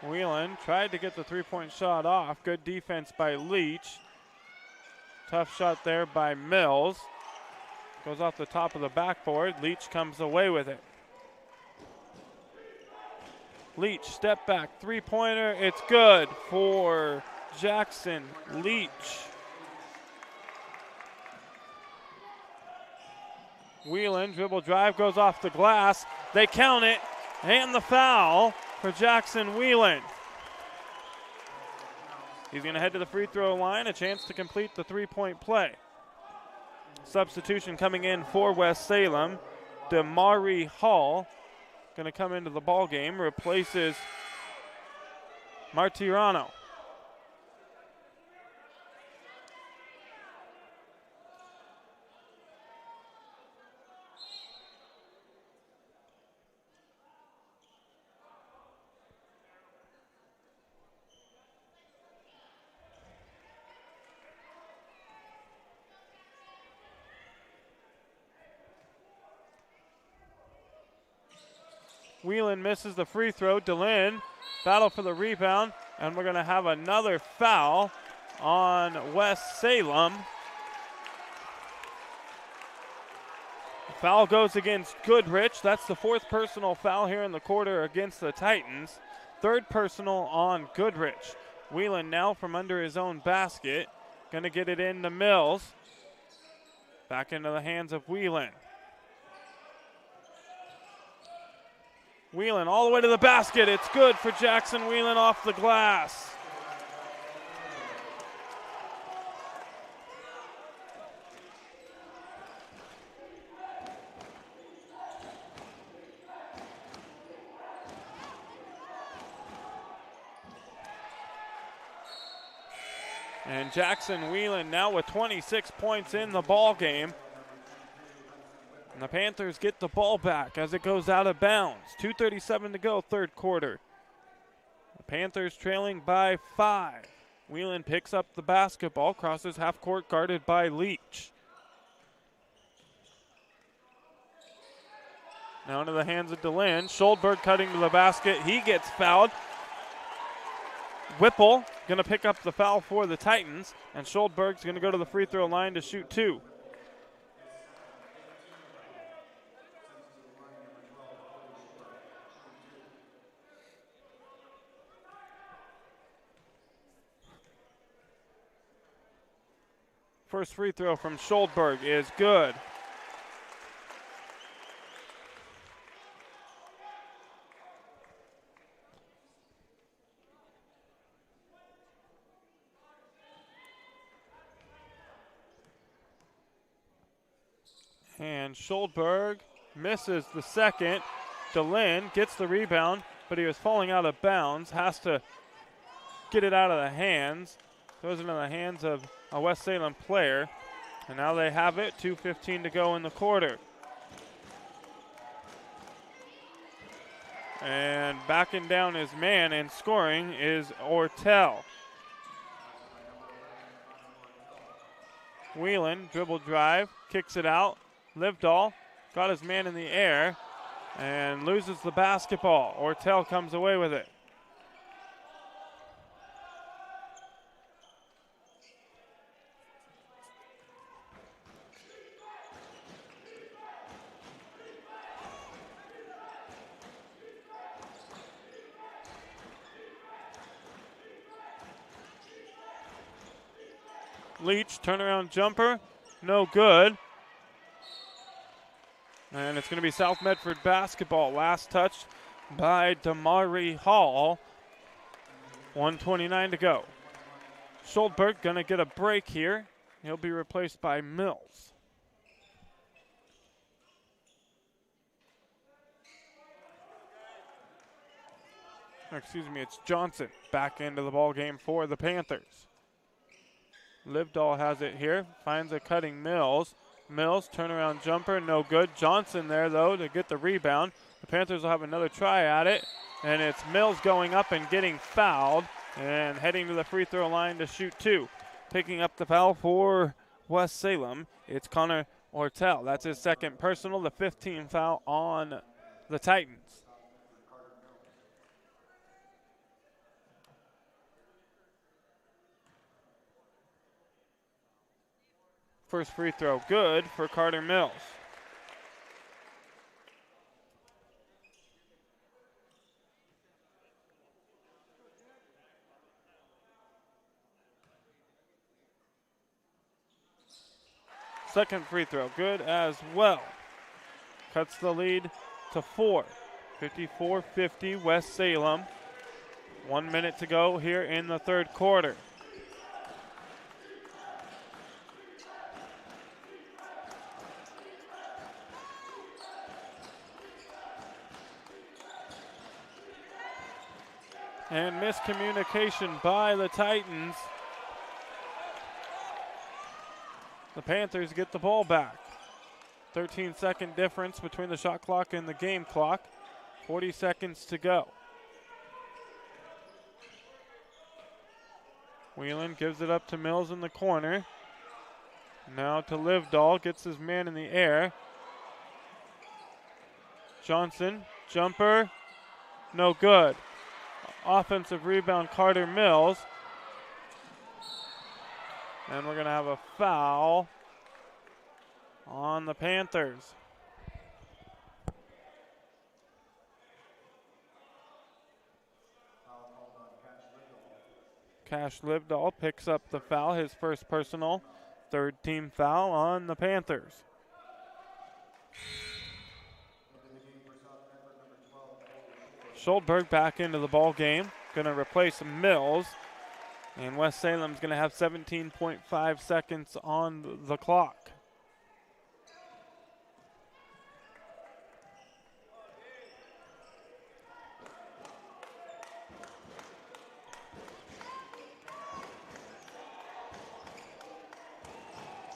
[SPEAKER 1] Whelan tried to get the three-point shot off. Good defense by Leach. Tough shot there by Mills. Goes off the top of the backboard. Leach comes away with it. Leach, step back, three-pointer. It's good for Jackson Leach. Whelan, dribble drive, goes off the glass. They count it, and the foul for Jackson Whelan. He's going to head to the free throw line, a chance to complete the three-point play. Substitution coming in for West Salem. Damari Hall going to come into the ball game, replaces Martirano. Whelan misses the free throw. DeLynn battle for the rebound, and we're going to have another foul on West Salem. The foul goes against Goodrich. That's the fourth personal foul here in the quarter against the Titans. Third personal on Goodrich. Whelan now from under his own basket. Going to get it into Mills. Back into the hands of Whelan. Whelan all the way to the basket. It's good for Jackson Whelan off the glass. And Jackson Whelan now with 26 points in the ball game. And the Panthers get the ball back as it goes out of bounds. 2:37 to go, third quarter. The Panthers trailing by 5. Whelan picks up the basketball, crosses half court, guarded by Leach. Now into the hands of DeLynn. Schuldberg cutting to the basket. He gets fouled. Whipple going to pick up the foul for the Titans, and Schuldberg's going to go to the free throw line to shoot 2. First free throw from Schuldberg is good. And Schuldberg misses the second. DeLynn gets the rebound, but he was falling out of bounds. Has to get it out of the hands. Goes into the hands of a West Salem player. And now they have it. 2:15 to go in the quarter. And backing down his man and scoring is Ortel. Whelan, dribble drive, kicks it out. Livedall got his man in the air and loses the basketball. Ortel comes away with it. Leach, turnaround jumper, no good. And it's going to be South Medford basketball. Last touch by Damari Hall. 1:29 to go. Schuldberg going to get a break here. He'll be replaced by Mills. Excuse me, it's Johnson back into the ball game for the Panthers. Livedall has it here, finds a cutting Mills. Mills, turnaround jumper, no good. Johnson there, though, to get the rebound. The Panthers will have another try at it, and it's Mills going up and getting fouled and heading to the free throw line to shoot 2. Picking up the foul for West Salem, it's Connor Ortel. That's his second personal, the 15th foul on the Titans. First free throw good for Carter Mills. Second free throw good as well. Cuts the lead to 4. 54-50 West Salem. 1 minute to go here in the third quarter. And miscommunication by the Titans. The Panthers get the ball back. 13-second difference between the shot clock and the game clock. 40 seconds to go. Whelan gives it up to Mills in the corner. Now to Livedall, gets his man in the air. Johnson, jumper, no good. Offensive rebound, Carter Mills. And we're going to have a foul on the Panthers. Cash Livedall picks up the foul, his first personal, third team foul on the Panthers. Schuldberg back into the ball game, going to replace Mills, and West Salem's going to have 17.5 seconds on the clock.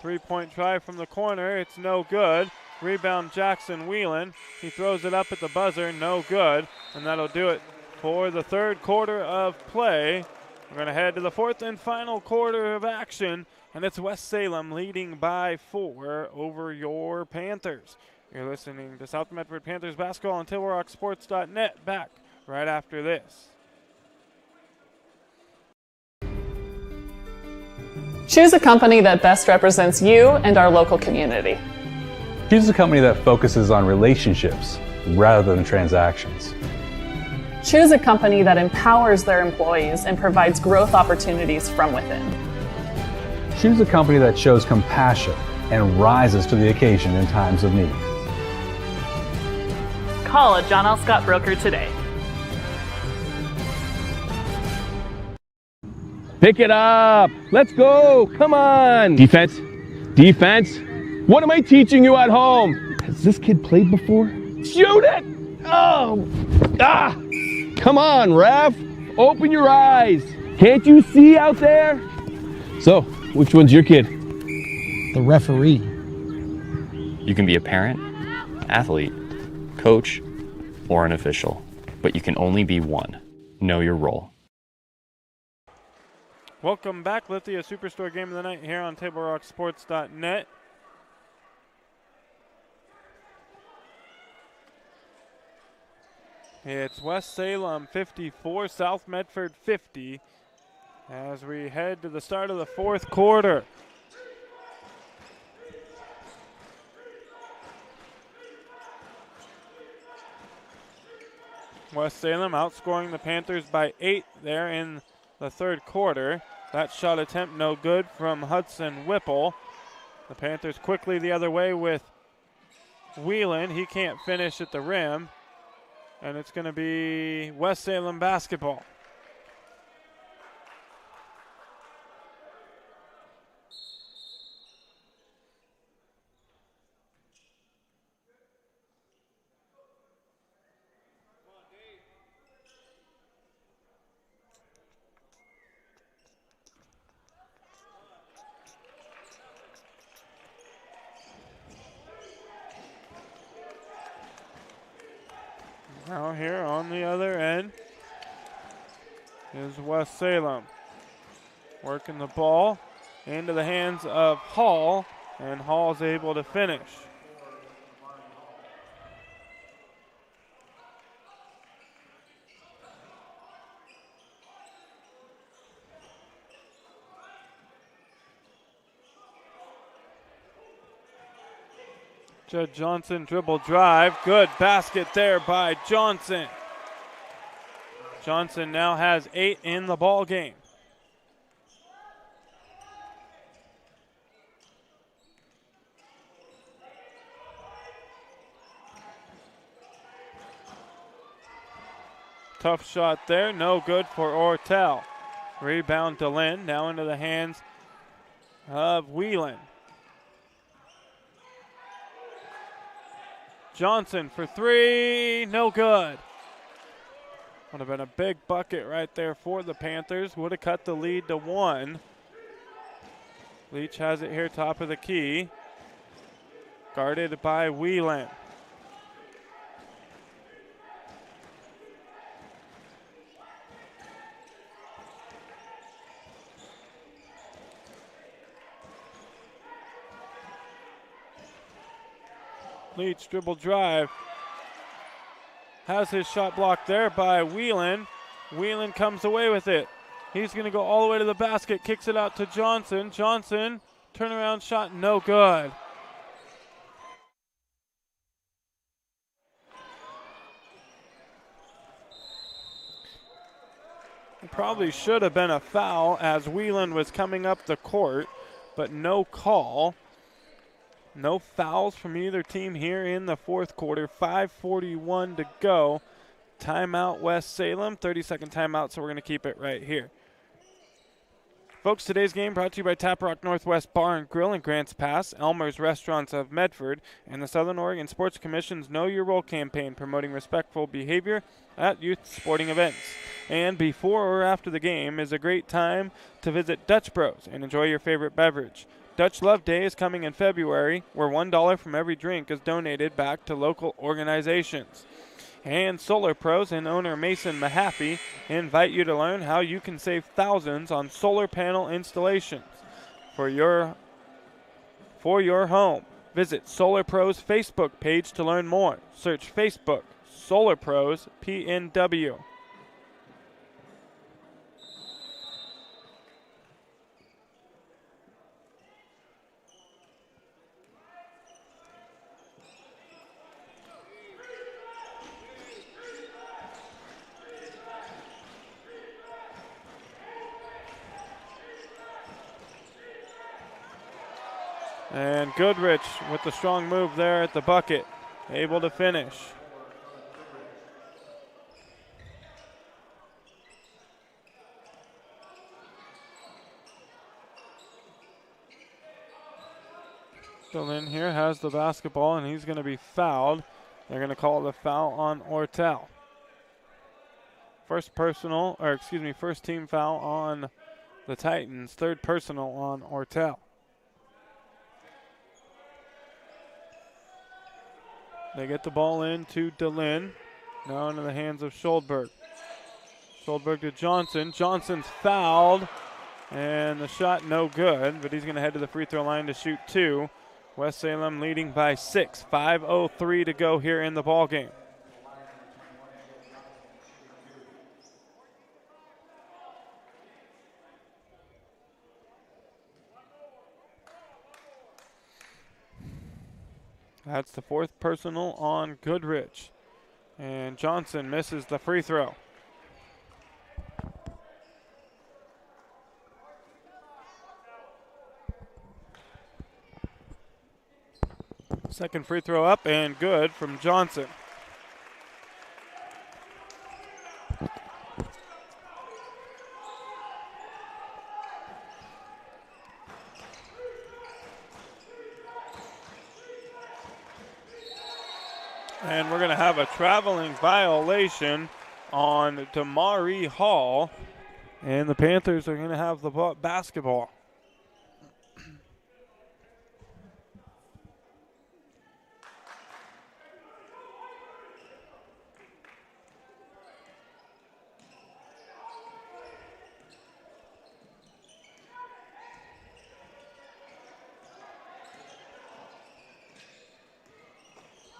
[SPEAKER 1] Three-point try from the corner, it's no good. Rebound Jackson Whelan. He throws it up at the buzzer, no good. And that'll do it for the third quarter of play. We're going to head to the fourth and final quarter of action, and it's West Salem leading by 4 over your Panthers. You're listening to South Medford Panthers basketball on TableRockSports.net. Back right after this.
[SPEAKER 9] Choose a company that best represents you and our local community.
[SPEAKER 10] Choose a company that focuses on relationships rather than transactions.
[SPEAKER 9] Choose a company that empowers their employees and provides growth opportunities from within.
[SPEAKER 10] Choose a company that shows compassion and rises to the occasion in times of need.
[SPEAKER 9] Call a John L. Scott broker today.
[SPEAKER 11] Pick it up. Let's go. Come on. Defense. Defense. What am I teaching you at home? Has this kid played before? Shoot it. Oh. Ah. Come on, ref. Open your eyes. Can't you see out there? So, which one's your kid?
[SPEAKER 12] The referee.
[SPEAKER 13] You can be a parent, athlete, coach, or an official, but you can only be one. Know your role.
[SPEAKER 1] Welcome back, Lithia Superstore Game of the Night here on TableRockSports.net. It's West Salem 54, South Medford 50 as we head to the start of the fourth quarter. West Salem outscoring the Panthers by 8 there in the third quarter. That shot attempt no good from Hudson Whipple. The Panthers quickly the other way with Whelan. He can't finish at the rim. And it's going to be West Salem basketball. Now here on the other end is West Salem. Working the ball into the hands of Hall, and Hall's able to finish. Judd Johnson dribble drive. Good basket there by Johnson. Johnson now has 8 in the ball game. Tough shot there, no good for Ortel. Rebound to Lynn, now into the hands of Whelan. Johnson for 3, no good. Would have been a big bucket right there for the Panthers. Would have cut the lead to 1. Leach has it here, top of the key. Guarded by Whelan. Leach dribble drive. Has his shot blocked there by Whelan. Whelan comes away with it. He's going to go all the way to the basket, kicks it out to Johnson. Johnson, turnaround shot, no good. It probably should have been a foul as Whelan was coming up the court, but no call. No fouls from either team here in the fourth quarter. 5:41 to go. Timeout West Salem. 30-second timeout, so we're going to keep it right here. Folks, today's game brought to you by Tap Rock Northwest Bar and Grill in Grants Pass, Elmer's Restaurants of Medford, and the Southern Oregon Sports Commission's Know Your Role campaign promoting respectful behavior at youth sporting events. And before or after the game is a great time to visit Dutch Bros and enjoy your favorite beverage. Dutch Love Day is coming in February, where $1 from every drink is donated back to local organizations. And Solar Pros and owner Mason Mahaffey invite you to learn how you can save thousands on solar panel installations for your home. Visit Solar Pros Facebook page to learn more. Search Facebook, Solar Pros, PNW. And Goodrich with the strong move there at the bucket, able to finish. Dylan here has the basketball and he's going to be fouled. They're going to call the foul on Ortel. First team foul on the Titans. Third personal on Ortel. They get the ball in to DeLynn. Now into the hands of Schuldberg. Schuldberg to Johnson. Johnson's fouled. And the shot no good, but he's going to head to the free throw line to shoot 2. West Salem leading by 6. 5:03 to go here in the ball game. That's the fourth personal on Goodrich. And Johnson misses the free throw. Second free throw up and good from Johnson. And we're going to have a traveling violation on Damari Hall. And the Panthers are going to have the basketball.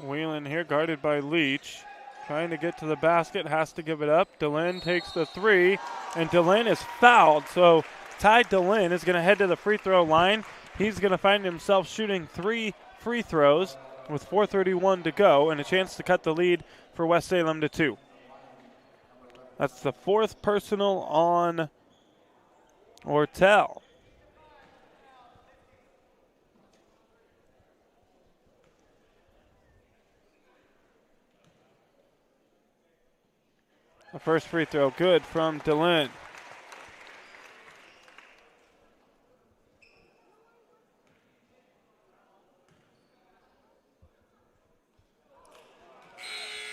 [SPEAKER 1] Whelan here guarded by Leach. Trying to get to the basket, has to give it up. DeLynn takes the 3, and DeLynn is fouled. So Ty DeLynn is going to head to the free throw line. He's going to find himself shooting 3 free throws with 4:31 to go and a chance to cut the lead for West Salem to 2. That's the fourth personal on Ortel. The first free throw good from DeLynn.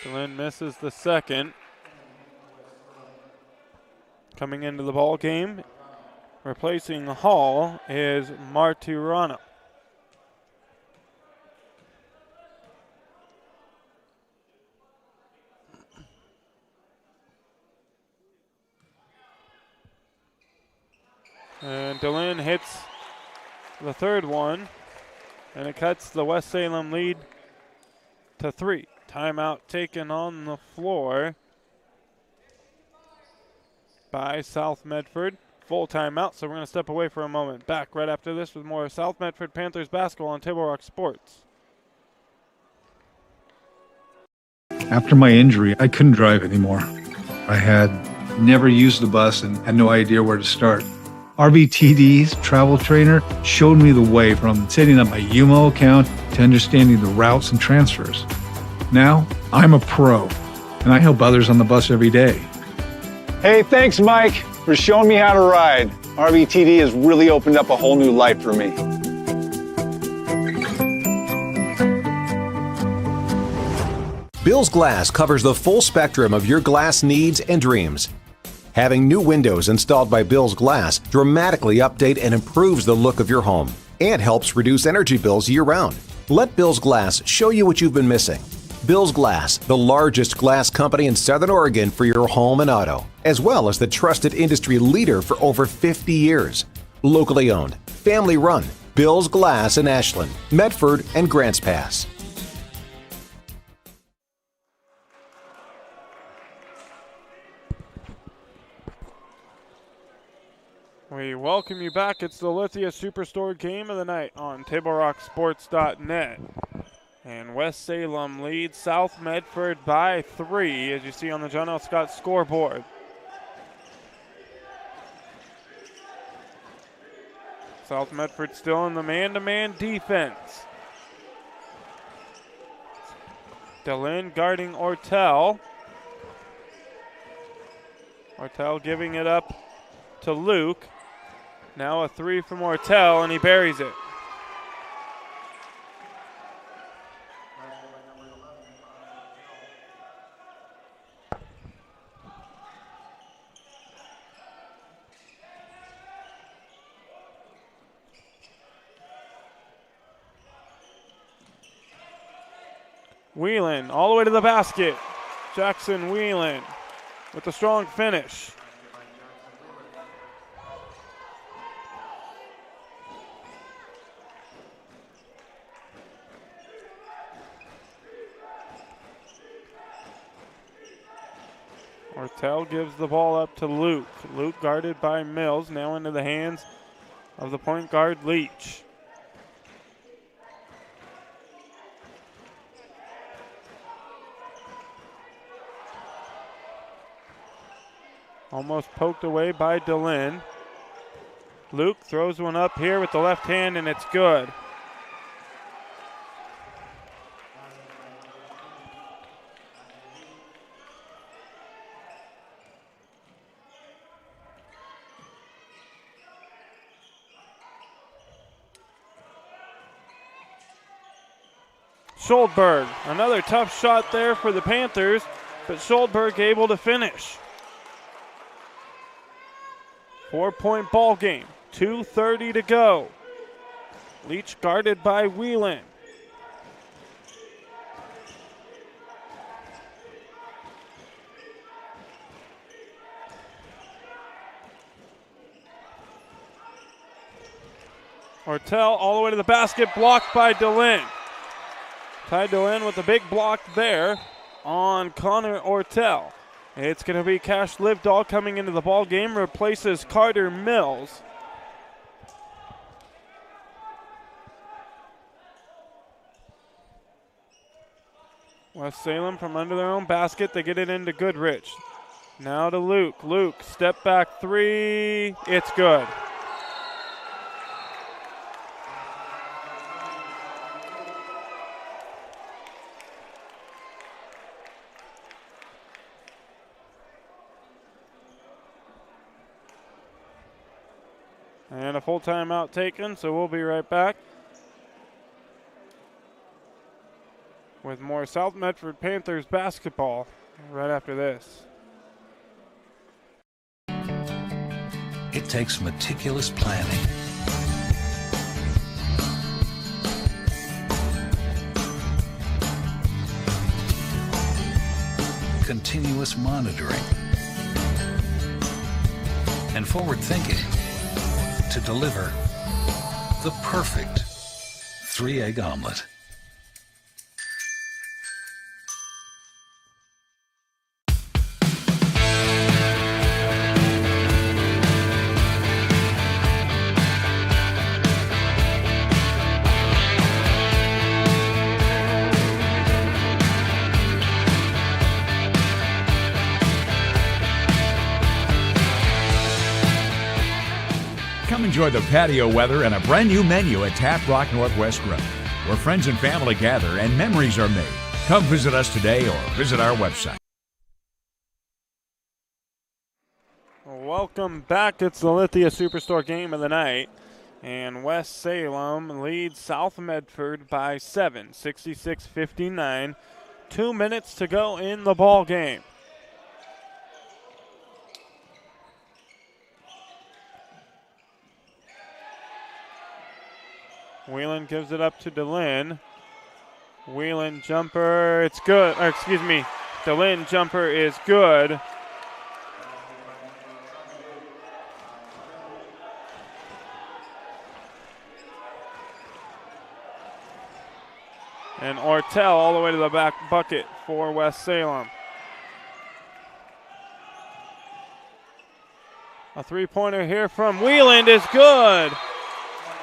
[SPEAKER 1] DeLynn misses the second. Coming into the ball game, replacing Hall, is Martirano. And DeLynn hits the third one, and it cuts the West Salem lead to 3. Timeout taken on the floor by South Medford. Full timeout, so we're going to step away for a moment. Back right after this with more South Medford Panthers basketball on Table Rock Sports.
[SPEAKER 10] After my injury, I couldn't drive anymore. I had never used the bus and had no idea where to start. RVTD's travel trainer showed me the way from setting up my UMO account to understanding the routes and transfers. Now, I'm a pro, and I help others on the bus every day.
[SPEAKER 14] Hey, thanks, Mike, for showing me how to ride. RVTD has really opened up a whole new life for me.
[SPEAKER 15] Bill's Glass covers the full spectrum of your glass needs and dreams. Having new windows installed by Bill's Glass dramatically update and improves the look of your home and helps reduce energy bills year-round. Let Bill's Glass show you what you've been missing. Bill's Glass, the largest glass company in Southern Oregon for your home and auto, as well as the trusted industry leader for over 50 years. Locally owned, family run, Bill's Glass in Ashland, Medford, and Grants Pass.
[SPEAKER 1] We welcome you back. It's the Lithia Superstore game of the night on TableRockSports.net. And West Salem leads South Medford by 3, as you see on the John L. Scott scoreboard. South Medford still in the man-to-man defense. DeLynn guarding Ortel. Ortel giving it up to Luke. Now a 3 from Ortel, and he buries it. Whelan all the way to the basket. Jackson Whelan with a strong finish. Ortel gives the ball up to Luke. Luke guarded by Mills, now into the hands of the point guard Leach. Almost poked away by DeLynn. Luke throws one up here with the left hand, and it's good. Schuldberg, another tough shot there for the Panthers, but Schuldberg able to finish. 4-point ball game, 2:30 to go. Leach guarded by Whelan. Ortel all the way to the basket, blocked by DeLynn. Ty DeLynn with a big block there on Connor Ortel. It's going to be Cash Livedall coming into the ball game, replaces Carter Mills. West Salem from under their own basket, they get it into Goodrich. Now to Luke. Luke, step back 3, it's good. And a full timeout taken, so we'll be right back with more South Medford Panthers basketball right after this.
[SPEAKER 16] it takes meticulous planning. Continuous monitoring. And forward thinking to deliver the perfect 3-egg omelet.
[SPEAKER 17] Come enjoy the patio weather and a brand new menu at Tap Rock Northwest Grill, where friends and family gather and memories are made. Come visit us today or visit our website.
[SPEAKER 1] Welcome back. It's the Lithia Superstore game of the night. And West Salem leads South Medford by 7, 66-59. 2 minutes to go in the ball game. Whelan gives it up to DeLynn. Whelan jumper, it's good. Or excuse me, DeLynn jumper is good. And Ortel all the way to the back bucket for West Salem. A three-pointer here from Whelan is good.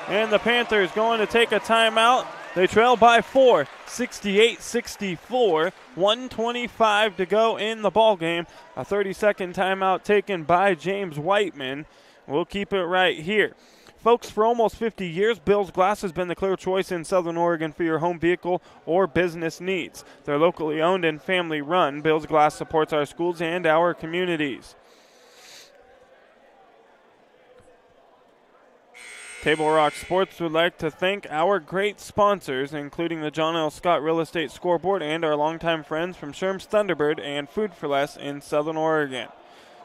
[SPEAKER 1] And the Panthers going to take a timeout. They trail by 4, 68-64. 1:25 to go in the ball game. A 30-second timeout taken by James Whiteman. We'll keep it right here. Folks, for almost 50 years, Bill's Glass has been the clear choice in Southern Oregon for your home vehicle or business needs. They're locally owned and family run. Bill's Glass supports our schools and our communities. Table Rock Sports would like to thank our great sponsors, including the John L. Scott Real Estate Scoreboard and our longtime friends from Sherm's Thunderbird and Food for Less in Southern Oregon.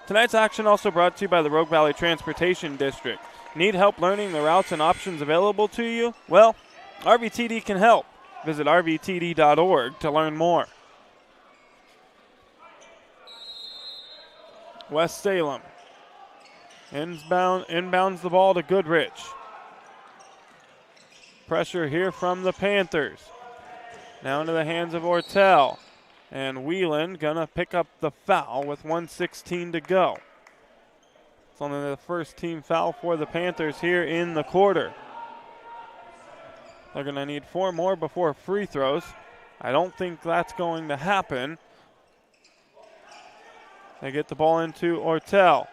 [SPEAKER 1] Tonight's action also brought to you by the Rogue Valley Transportation District. Need help learning the routes and options available to you? Well, RVTD can help. Visit rvtd.org to learn more. West Salem inbounds the ball to Goodrich. Pressure here from the Panthers. Now into the hands of Ortel. And Whelan gonna pick up the foul with 1:16 to go. It's only the first team foul for the Panthers here in the quarter. They're gonna need 4 more before free throws. I don't think that's going to happen. They get the ball into Ortel.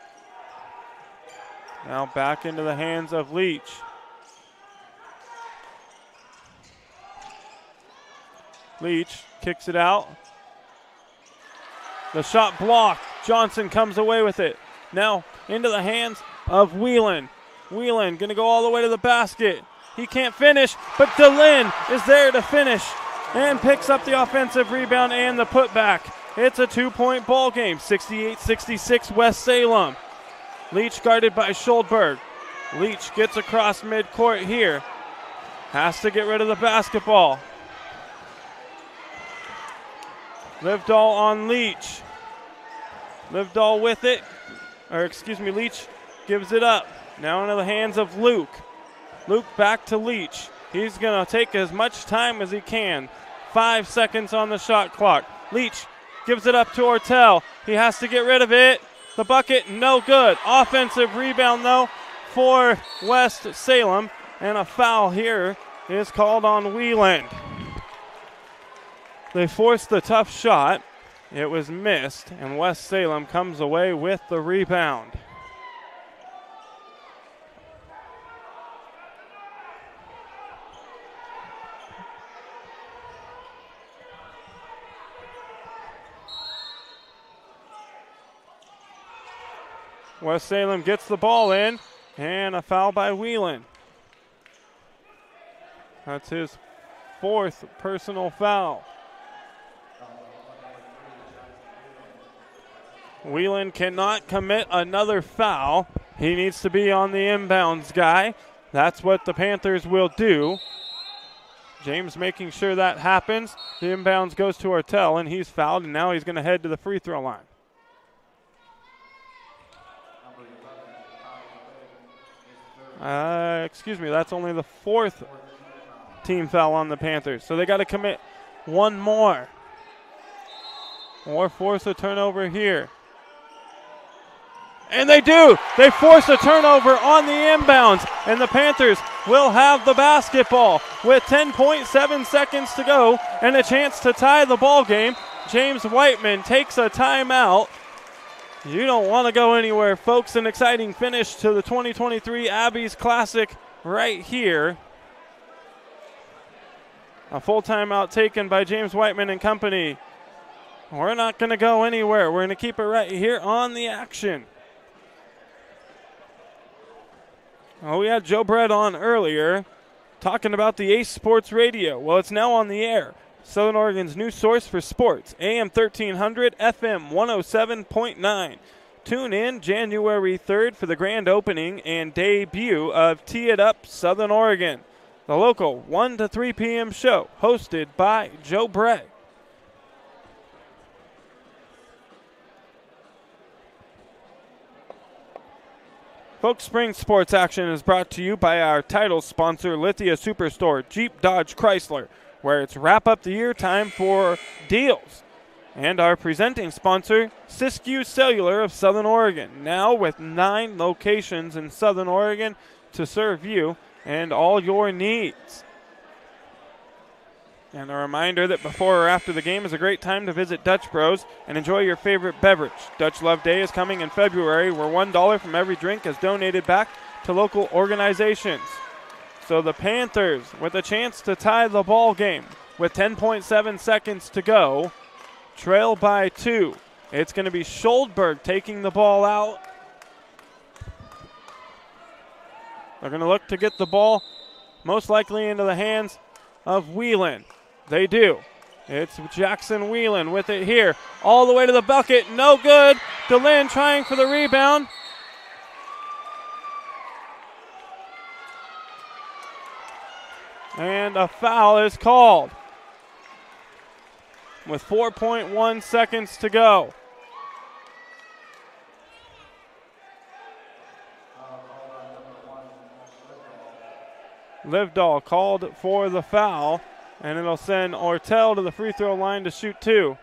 [SPEAKER 1] Now back into the hands of Leach. Leach kicks it out. The shot blocked. Johnson comes away with it. Now into the hands of Whelan. Whelan going to go all the way to the basket. He can't finish, but DeLynn is there to finish and picks up the offensive rebound and the putback. It's a 2-point ball game, 68-66 West Salem. Leach guarded by Schuldberg. Leach gets across midcourt here. Has to get rid of the basketball. Livedall on Leach. Livedall with it. Leach gives it up. Now into the hands of Luke. Luke back to Leach. He's going to take as much time as he can. 5 seconds on the shot clock. Leach gives it up to Ortel. He has to get rid of it. The bucket, no good. Offensive rebound, though, for West Salem. And a foul here is called on Whelan. They forced the tough shot. It was missed, and West Salem comes away with the rebound. West Salem gets the ball in, and a foul by Whelan. That's his 4th personal foul. Whelan cannot commit another foul. He needs to be on the inbounds guy. That's what the Panthers will do. James making sure that happens. The inbounds goes to Ortel, and he's fouled, and now he's going to head to the free throw line. Excuse me, that's only the 4th team foul on the Panthers. So they got to commit one more or force a turnover here. And they do. They force a turnover on the inbounds, and the Panthers will have the basketball with 10.7 seconds to go and a chance to tie the ball game. James Whiteman takes a timeout. You don't want to go anywhere, folks. An exciting finish to the 2023 Abbeys Classic right here. A full timeout taken by James Whiteman and company. We're not going to go anywhere. We're going to keep it right here on the action. Oh, we had Joe Brett on earlier talking about the Ace Sports Radio. Well, it's now on the air. Southern Oregon's new source for sports, AM 1300, FM 107.9. Tune in January 3rd for the grand opening and debut of Tee It Up Southern Oregon, the local 1 to 3 p.m. show hosted by Joe Brett. Folks, spring sports action is brought to you by our title sponsor, Lithia Superstore, Jeep, Dodge, Chrysler, where it's wrap up the year time for deals. And our presenting sponsor, Siskiyou Cellular of Southern Oregon, now with 9 locations in Southern Oregon to serve you and all your needs. And a reminder that before or after the game is a great time to visit Dutch Bros and enjoy your favorite beverage. Dutch Love Day is coming in February, where $1 from every drink is donated back to local organizations. So the Panthers with a chance to tie the ball game with 10.7 seconds to go, trail by 2. It's going to be Schuldberg taking the ball out. They're going to look to get the ball most likely into the hands of Whelan. They do. It's Jackson Whelan with it here. All the way to the bucket. No good. DeLynn trying for the rebound. And a foul is called with 4.1 seconds to go. Livedall called for the foul, and it'll send Ortel to the free throw line to shoot 2.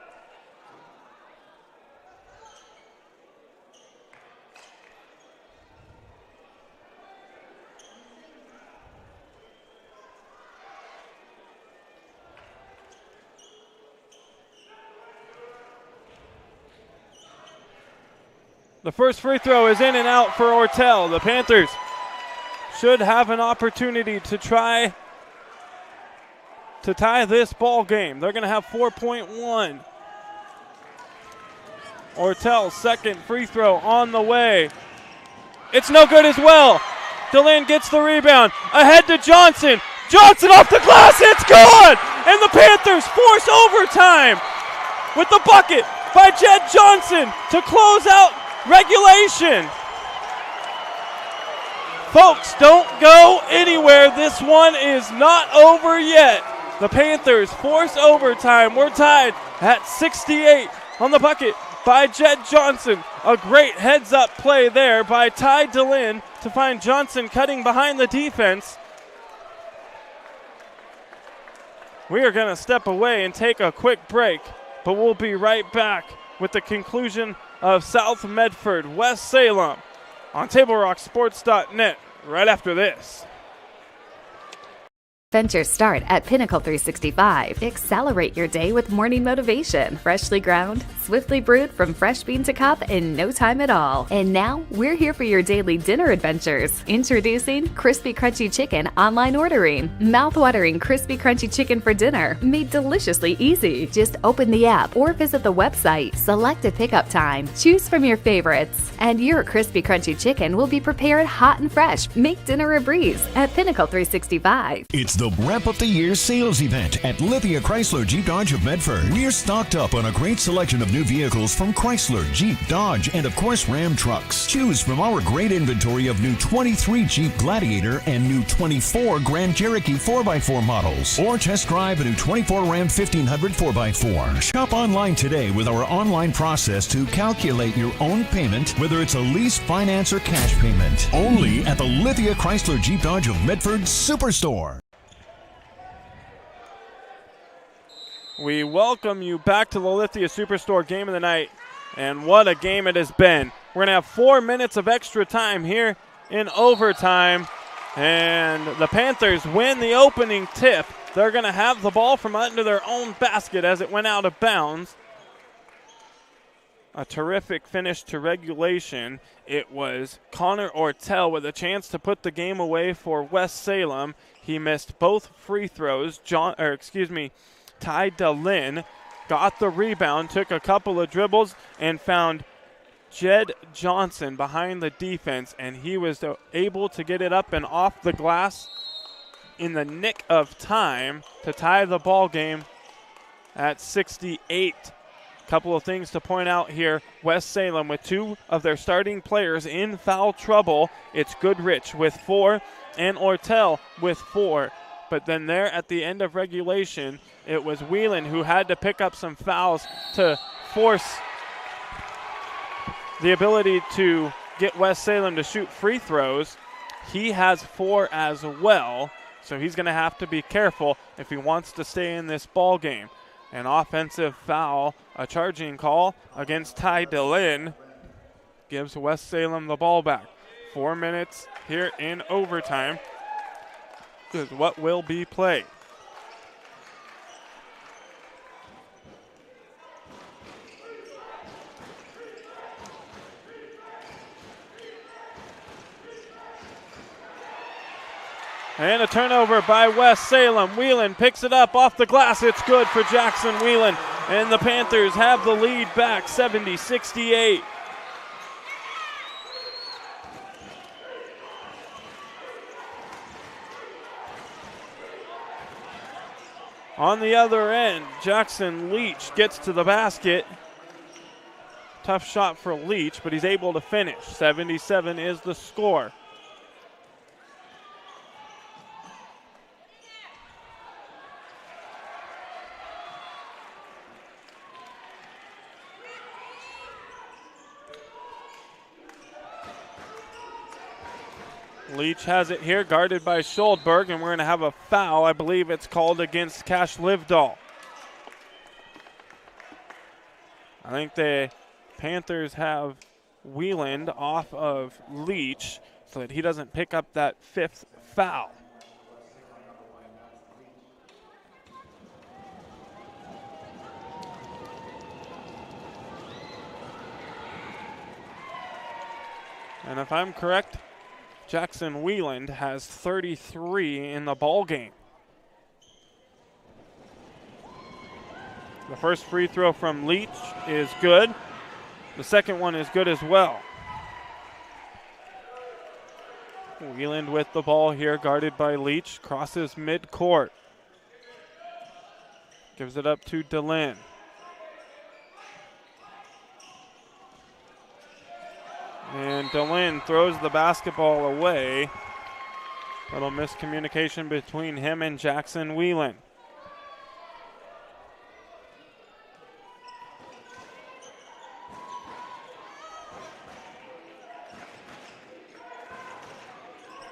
[SPEAKER 1] The first free throw is in and out for Ortel. The Panthers should have an opportunity to try to tie this ball game. They're going to have 4.1. Ortel's second free throw on the way. It's no good as well. DeLynn gets the rebound. Ahead to Johnson. Johnson off the glass. It's gone! And the Panthers force overtime with the bucket by Jed Johnson to close out regulation. Folks, don't go anywhere. This one is not over yet. The Panthers force overtime. We're tied at 68 on the bucket by Jed Johnson. A great heads-up play there by Ty DeLynn to find Johnson cutting behind the defense. We are going to step away and take a quick break, but we'll be right back with the conclusion of South Medford, West Salem on TableRockSports.net right after this.
[SPEAKER 2] Ventures start at Pinnacle 365. Accelerate your day with morning motivation. Freshly ground, swiftly brewed from fresh bean to cup in no time at all. And now we're here for your daily dinner adventures. Introducing Crispy Crunchy Chicken online ordering. Mouth-watering Crispy Crunchy Chicken for dinner, made deliciously easy. Just open the app or visit the website. Select a pickup time. Choose from your favorites. And your Crispy Crunchy Chicken will be prepared hot and fresh. Make dinner a breeze at Pinnacle 365.
[SPEAKER 3] It's The Rep of the Year sales event at Lithia Chrysler Jeep Dodge of Medford. We're stocked up on a great selection of new vehicles from Chrysler, Jeep, Dodge, and of course Ram trucks. Choose from our great inventory of new 23 Jeep Gladiator and new 24 Grand Cherokee 4x4 models. Or test drive a new 24 Ram 1500 4x4. Shop online today with our online process to calculate your own payment, whether it's a lease, finance, or cash payment. Only at the Lithia Chrysler Jeep Dodge of Medford Superstore.
[SPEAKER 1] We welcome you back to the Lithia Superstore game of the night, and what a game it has been. We're going to have 4 minutes of extra time here in overtime, and the Panthers win the opening tip. They're going to have the ball from under their own basket as it went out of bounds. A terrific finish to regulation. It was Connor Ortel with a chance to put the game away for West Salem. He missed both free throws. Ty DeLynn got the rebound, took a couple of dribbles, and found Jed Johnson behind the defense, and he was able to get it up and off the glass in the nick of time to tie the ball game at 68. Couple of things to point out here. West Salem with 2 of their starting players in foul trouble. It's Goodrich with 4 and Ortel with 4. But then there at the end of regulation, it was Whelan who had to pick up some fouls to force the ability to get West Salem to shoot free throws. He has 4 as well, so he's going to have to be careful if he wants to stay in this ball game. An offensive foul, a charging call against Ty DeLynn, gives West Salem the ball back. 4 minutes here in overtime is what will be played. And a turnover by West Salem. Whelan picks it up off the glass. It's good for Jackson Whelan. And the Panthers have the lead back, 70-68. On the other end, Jackson Leach gets to the basket. Tough shot for Leach, but he's able to finish. 77 is the score. Leach has it here, guarded by Schuldberg, and we're going to have a foul. I believe it's called against Cash Livedall. I think the Panthers have Whelan off of Leach so that he doesn't pick up that 5th foul. And if I'm correct, Jackson Whelan has 33 in the ball game. The first free throw from Leach is good. The second one is good as well. Whelan with the ball here, guarded by Leach, crosses midcourt. Gives it up to DeLynn. And DeLynn throws the basketball away. Little miscommunication between him and Jackson Whelan.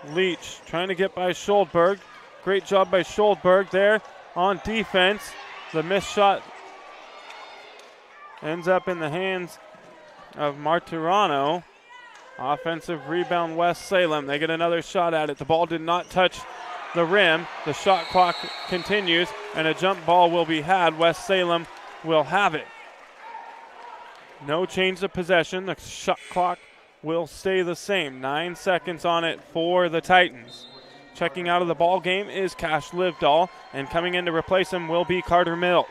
[SPEAKER 1] Leach trying to get by Schuldberg. Great job by Schuldberg there on defense. The missed shot ends up in the hands of Martirano. Offensive rebound, West Salem. They get another shot at it. The ball did not touch the rim. The shot clock continues, and a jump ball will be had. West Salem will have it. No change of possession. The shot clock will stay the same. 9 seconds on it for the Titans. Checking out of the ball game is Cash Livedall, and coming in to replace him will be Carter Mills.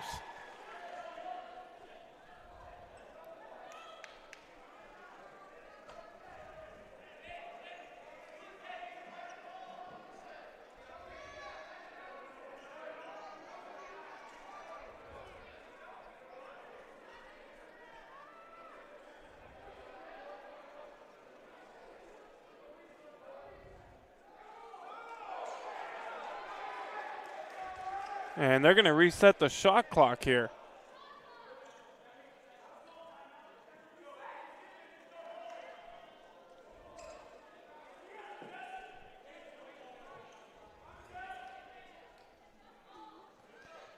[SPEAKER 1] And they're going to reset the shot clock here.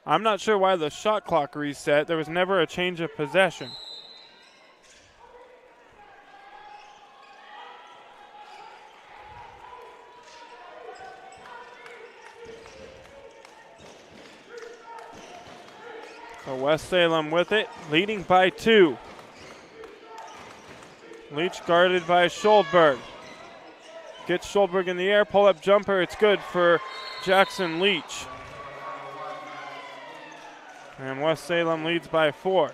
[SPEAKER 1] I'm not sure why the shot clock reset. There was never a change of possession. So West Salem with it, leading by 2. Leach guarded by Schuldberg. Gets Schuldberg in the air, pull-up jumper. It's good for Jackson Leach. And West Salem leads by 4.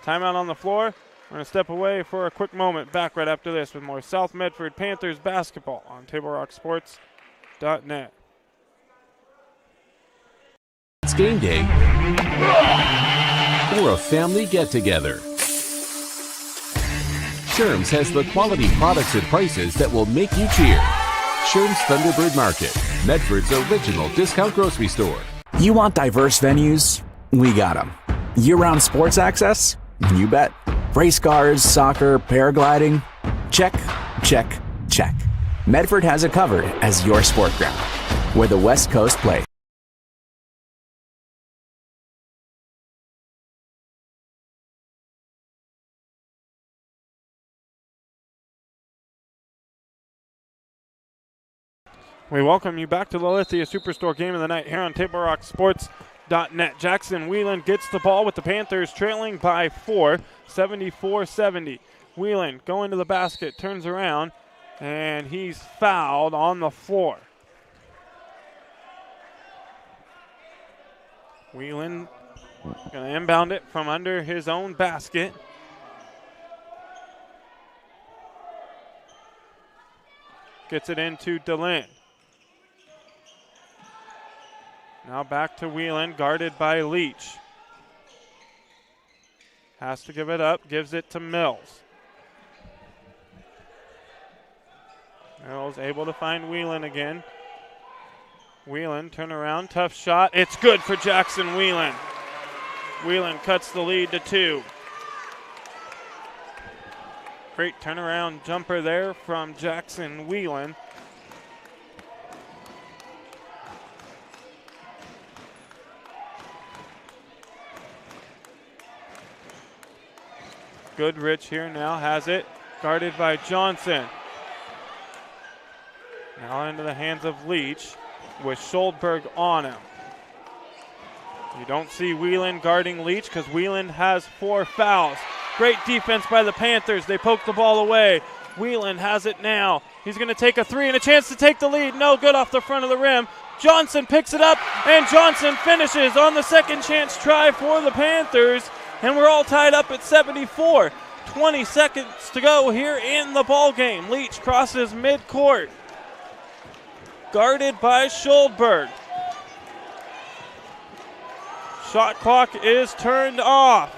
[SPEAKER 1] Timeout on the floor. We're going to step away for a quick moment. Back right after this with more South Medford Panthers basketball on TableRockSports.net.
[SPEAKER 7] It's game day or a family get-together. Sherm's has the quality products and prices that will make you cheer. Sherm's Thunderbird Market, Medford's original discount grocery store.
[SPEAKER 8] You want diverse venues? We got them. Year-round sports access? You bet. Race cars, soccer, paragliding? Check, check, check. Medford has it covered as your sport ground, where the West Coast plays.
[SPEAKER 1] We welcome you back to the Lithia Superstore game of the night here on TableRockSports.net. Jackson Whelan gets the ball with the Panthers trailing by 4, 74-70. Whelan going to the basket, turns around, and he's fouled on the floor. Whelan going to inbound it from under his own basket. Gets it into DeLynn. Now back to Whelan, guarded by Leach. Has to give it up, gives it to Mills. Mills able to find Whelan again. Whelan, turn around, tough shot. It's good for Jackson Whelan. Whelan cuts the lead to 2. Great turnaround jumper there from Jackson Whelan. Goodrich here now has it, guarded by Johnson. Now into the hands of Leach with Schuldberg on him. You don't see Whelan guarding Leach because Whelan has 4 fouls. Great defense by the Panthers. They poke the ball away. Whelan has it now. He's going to take a 3 and a chance to take the lead. No good off the front of the rim. Johnson picks it up, and Johnson finishes on the second chance try for the Panthers. And we're all tied up at 74. 20 seconds to go here in the ball game. Leach crosses midcourt. Guarded by Schuldberg. Shot clock is turned off.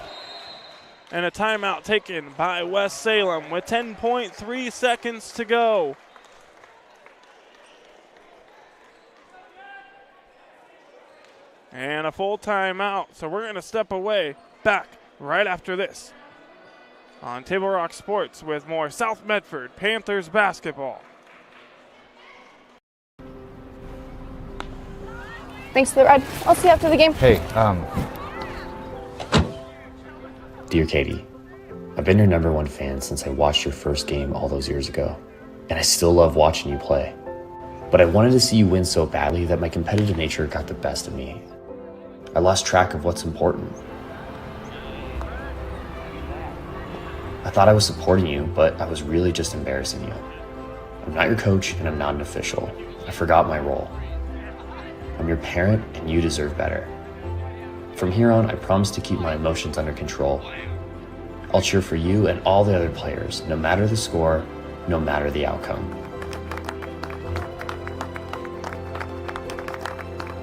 [SPEAKER 1] And a timeout taken by West Salem with 10.3 seconds to go. And a full timeout. So we're going to step away. Back right after this on Table Rock Sports with more South Medford Panthers basketball.
[SPEAKER 4] Thanks for the ride. I'll see you after the game.
[SPEAKER 6] Hey, Dear Katie, I've been your #1 fan since I watched your first game all those years ago, and I still love watching you play. But I wanted to see you win so badly that my competitive nature got the best of me. I lost track of what's important. I thought I was supporting you, but I was really just embarrassing you. I'm not your coach, and I'm not an official. I forgot my role. I'm your parent, and you deserve better. From here on, I promise to keep my emotions under control. I'll cheer for you and all the other players, no matter the score, no matter the outcome.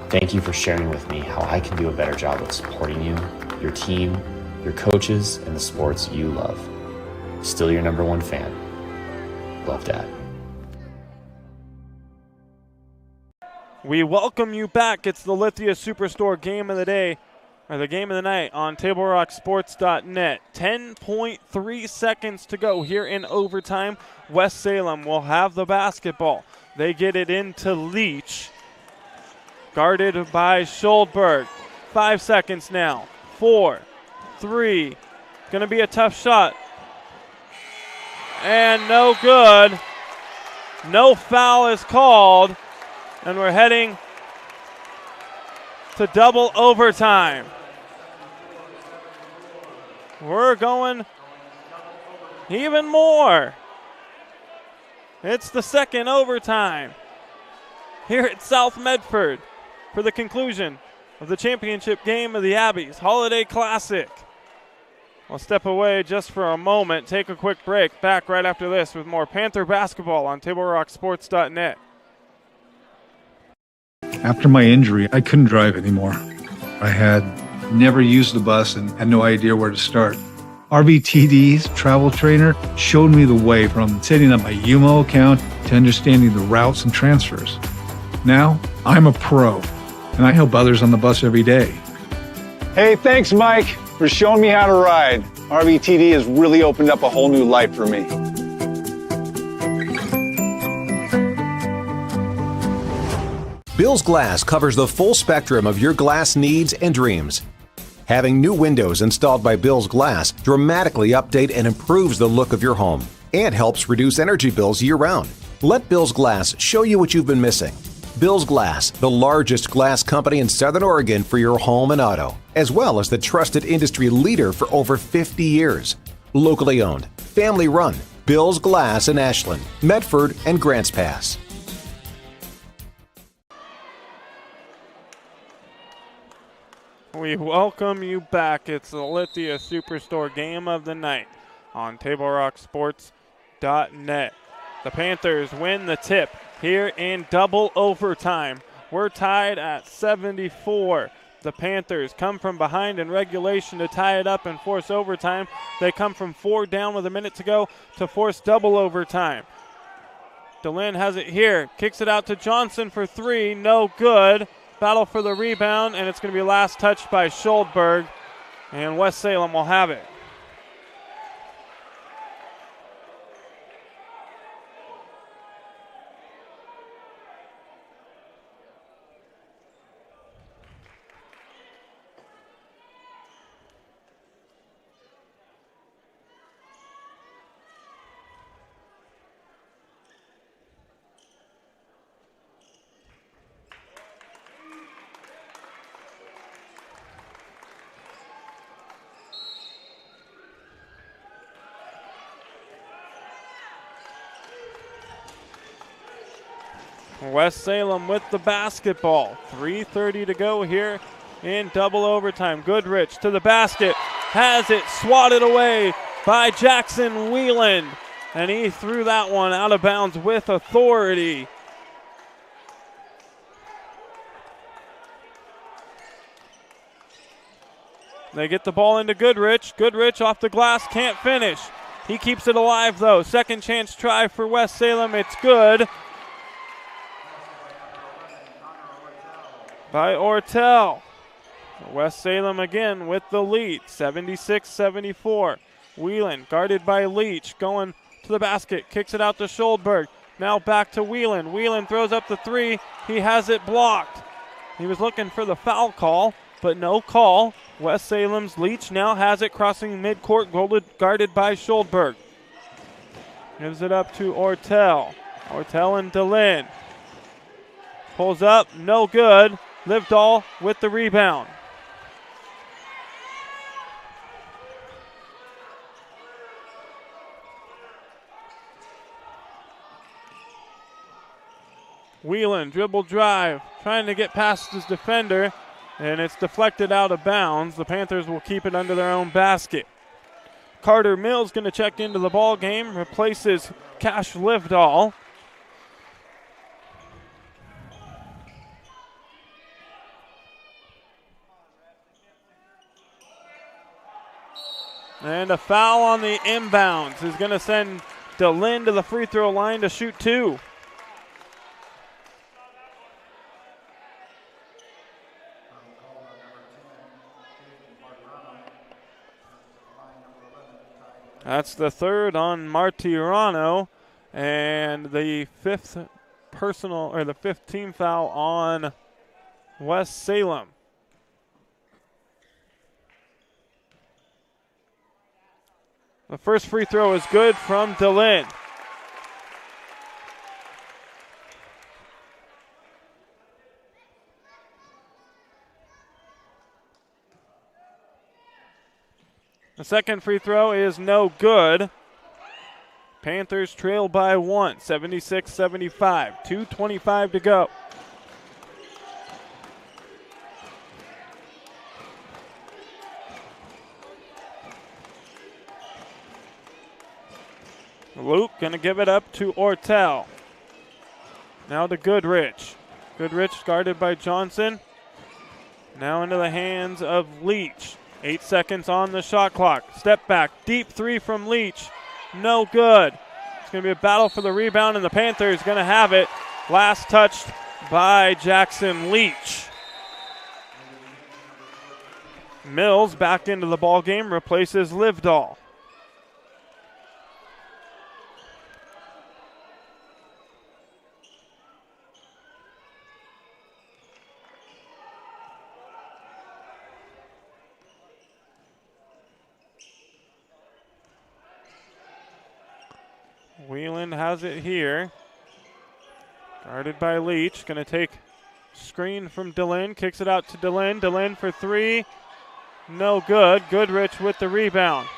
[SPEAKER 6] Thank you for sharing with me how I can do a better job of supporting you, your team, your coaches, and the sports you love. Still your #1 fan. Love, Dad.
[SPEAKER 1] We welcome you back. It's the Lithia Superstore game of the day, or the game of the night on TableRockSports.net. 10.3 seconds to go here in overtime. West Salem will have the basketball. They get it into Leach, guarded by Schuldberg. 5 seconds now. 4, 3, going to be a tough shot. And no good. No foul is called. And we're heading to double overtime. We're going even more. It's the second overtime here at South Medford for the conclusion of the championship game of the Abbeys Holiday Classic. I'll step away just for a moment, take a quick break. Back right after this with more Panther basketball on TableRockSports.net.
[SPEAKER 10] After my injury, I couldn't drive anymore. I had never used the bus and had no idea where to start. RVTD's travel trainer showed me the way from setting up my UMO account to understanding the routes and transfers. Now, I'm a pro, and I help others on the bus every day.
[SPEAKER 14] Hey, thanks, Mike, for showing me how to ride. RVTD has really opened up a whole new life for me.
[SPEAKER 15] Bill's Glass covers the full spectrum of your glass needs and dreams. Having new windows installed by Bill's Glass dramatically update and improves the look of your home and helps reduce energy bills year-round. Let Bill's Glass show you what you've been missing. Bill's Glass, the largest glass company in Southern Oregon for your home and auto, as well as the trusted industry leader for over 50 years. Locally owned, family run, Bill's Glass in Ashland, Medford, and Grants Pass.
[SPEAKER 1] We welcome you back. It's the Lithia Superstore game of the night on TableRockSports.net. The Panthers win the tip here in double overtime. We're tied at 74. The Panthers come from behind in regulation to tie it up and force overtime. They come from 4 down with a minute to go to force double overtime. DeLynn has it here, kicks it out to Johnson for 3, no good. Battle for the rebound, and it's going to be last touched by Schuldberg, and West Salem will have it. West Salem with the basketball. 3:30 to go here in double overtime. Goodrich to the basket. Has it swatted away by Jackson Wieland. And he threw that one out of bounds with authority. They get the ball into Goodrich. Goodrich off the glass, can't finish. He keeps it alive though. Second chance try for West Salem. It's good. By Ortel. West Salem again with the lead, 76-74. Whelan guarded by Leach, going to the basket, kicks it out to Schuldberg. Now back to Whelan. Whelan throws up the 3. He has it blocked. He was looking for the foul call, but no call. West Salem's Leach now has it crossing midcourt, guarded by Schuldberg. Gives it up to Ortel. Ortel and DeLynn. Pulls up, no good. Livedall with the rebound. Whelan, dribble drive, trying to get past his defender, and it's deflected out of bounds. The Panthers will keep it under their own basket. Carter Mills going to check into the ball game, replaces Cash Livedall. And a foul on the inbounds is going to send DeLynn to the free throw line to shoot 2. That's the third on Martirano, and the fifth team foul on West Salem. The first free throw is good from DeLynn. The second free throw is no good. Panthers trail by 1, 76-75, 2:25 to go. Luke gonna give it up to Ortel. Now to Goodrich. Goodrich guarded by Johnson. Now into the hands of Leach. 8 seconds on the shot clock. Step back, deep three from Leach. No good. It's going to be a battle for the rebound, and the Panthers going to have it. Last touched by Jackson Leach. Mills back into the ball game, replaces Livedall. Whelan has it here. Guarded by Leach. Going to take screen from DeLynn. Kicks it out to DeLynn. DeLynn for three. No good. Goodrich with the rebound.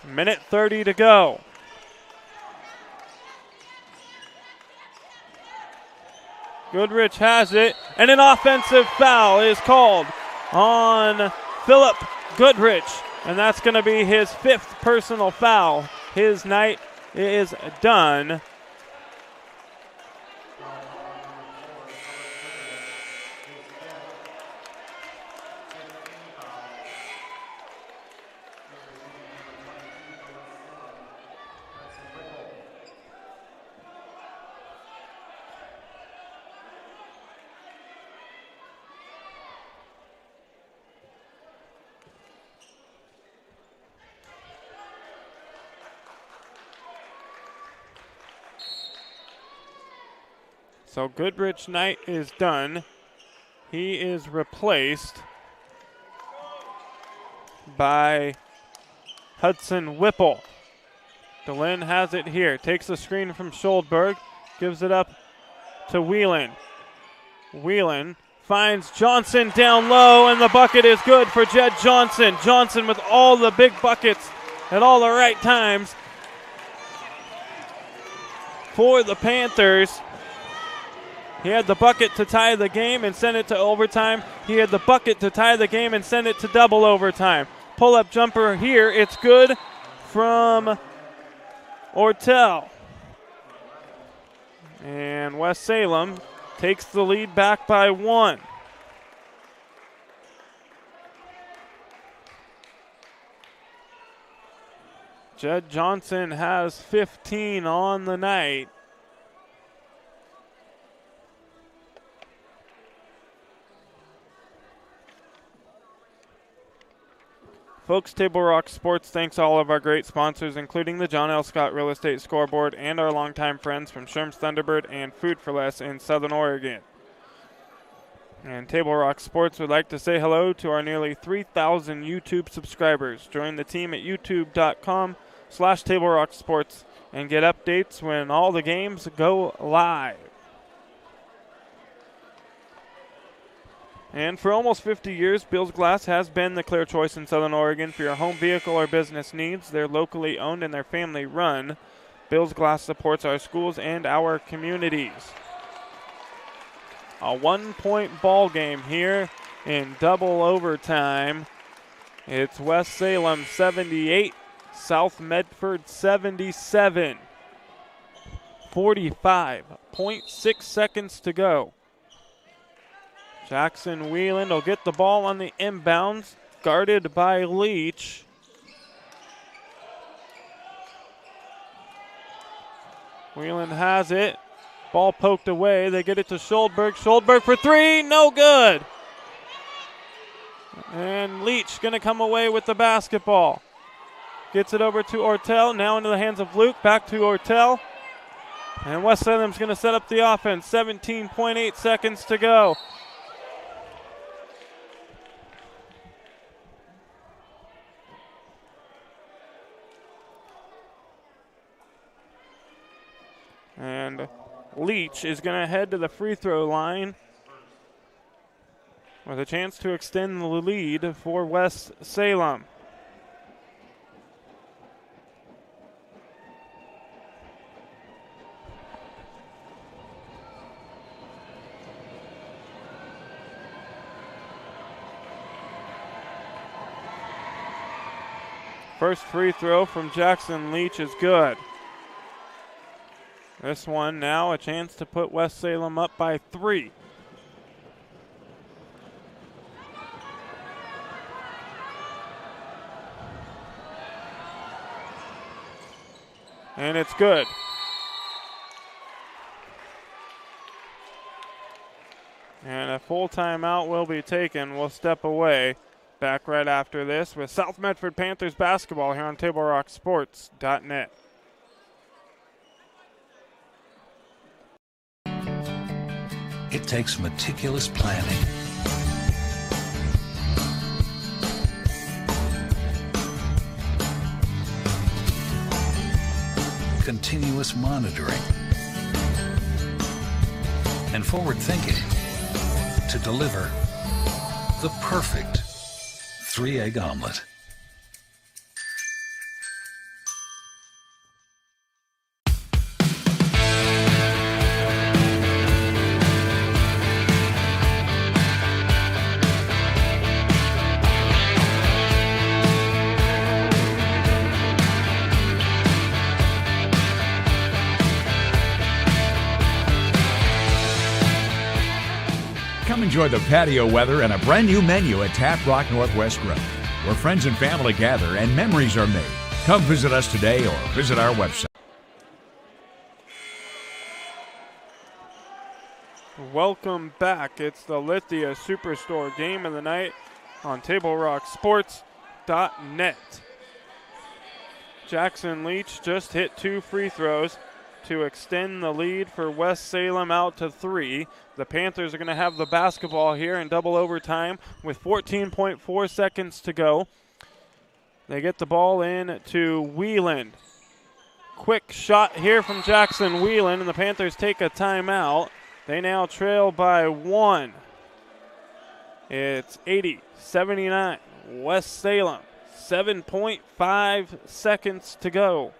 [SPEAKER 1] Minute 30 to go. Goodrich has it. And an offensive foul is called on Philip Goodrich. And that's going to be his 5th personal foul. His night is done. So Goodrich night is done. He is replaced by Hudson Whipple. DeLynn has it here. Takes the screen from Schuldberg. Gives it up to Whelan. Whelan finds Johnson down low, and the bucket is good for Jed Johnson. Johnson with all the big buckets at all the right times for the Panthers. He had the bucket to tie the game and send it to overtime. He had the bucket to tie the game and send it to double overtime. Pull-up jumper here. It's good from Ortel. And West Salem takes the lead back by 1. Jed Johnson has 15 on the night. Folks, Table Rock Sports thanks all of our great sponsors, including the John L. Scott Real Estate Scoreboard and our longtime friends from Sherm's Thunderbird and Food for Less in Southern Oregon. And Table Rock Sports would like to say hello to our nearly 3,000 YouTube subscribers. Join the team at youtube.com/Table Rock Sports and get updates when all the games go live. And for almost 50 years, Bill's Glass has been the clear choice in Southern Oregon for your home vehicle or business needs. They're locally owned and they're family run. Bill's Glass supports our schools and our communities. A 1-point ball game here in double overtime. It's West Salem 78, South Medford 77. 45.6 seconds to go. Jackson Whelan will get the ball on the inbounds, guarded by Leach. Whelan has it. Ball poked away. They get it to Schuldberg. Schuldberg for three. No good. And Leach going to come away with the basketball. Gets it over to Ortel, now into the hands of Luke, back to Ortel. And West Salem's going to set up the offense, 17.8 seconds to go. And Leach is going to head to the free throw line with a chance to extend the lead for West Salem. First free throw from Jackson Leach is good. This one now a chance to put West Salem up by 3. And it's good. And a full timeout will be taken. We'll step away. Back right after this with South Medford Panthers basketball here on TableRockSports.net.
[SPEAKER 16] It takes meticulous planning, continuous monitoring, and forward thinking to deliver the perfect 3-egg omelet.
[SPEAKER 17] Come enjoy the patio weather and a brand new menu at Tap Rock Northwest Grill, where friends and family gather and memories are made. Come visit us today or visit our website.
[SPEAKER 1] Welcome back. It's the Lithia Superstore game of the night on TableRockSports.net. Jackson Leach just hit 2 free throws to extend the lead for West Salem out to 3. The Panthers are going to have the basketball here in double overtime with 14.4 seconds to go. They get the ball in to Wheeland. Quick shot here from Jackson Wheeland, and the Panthers take a timeout. They now trail by 1. It's 80-79. West Salem, 7.5 seconds to go.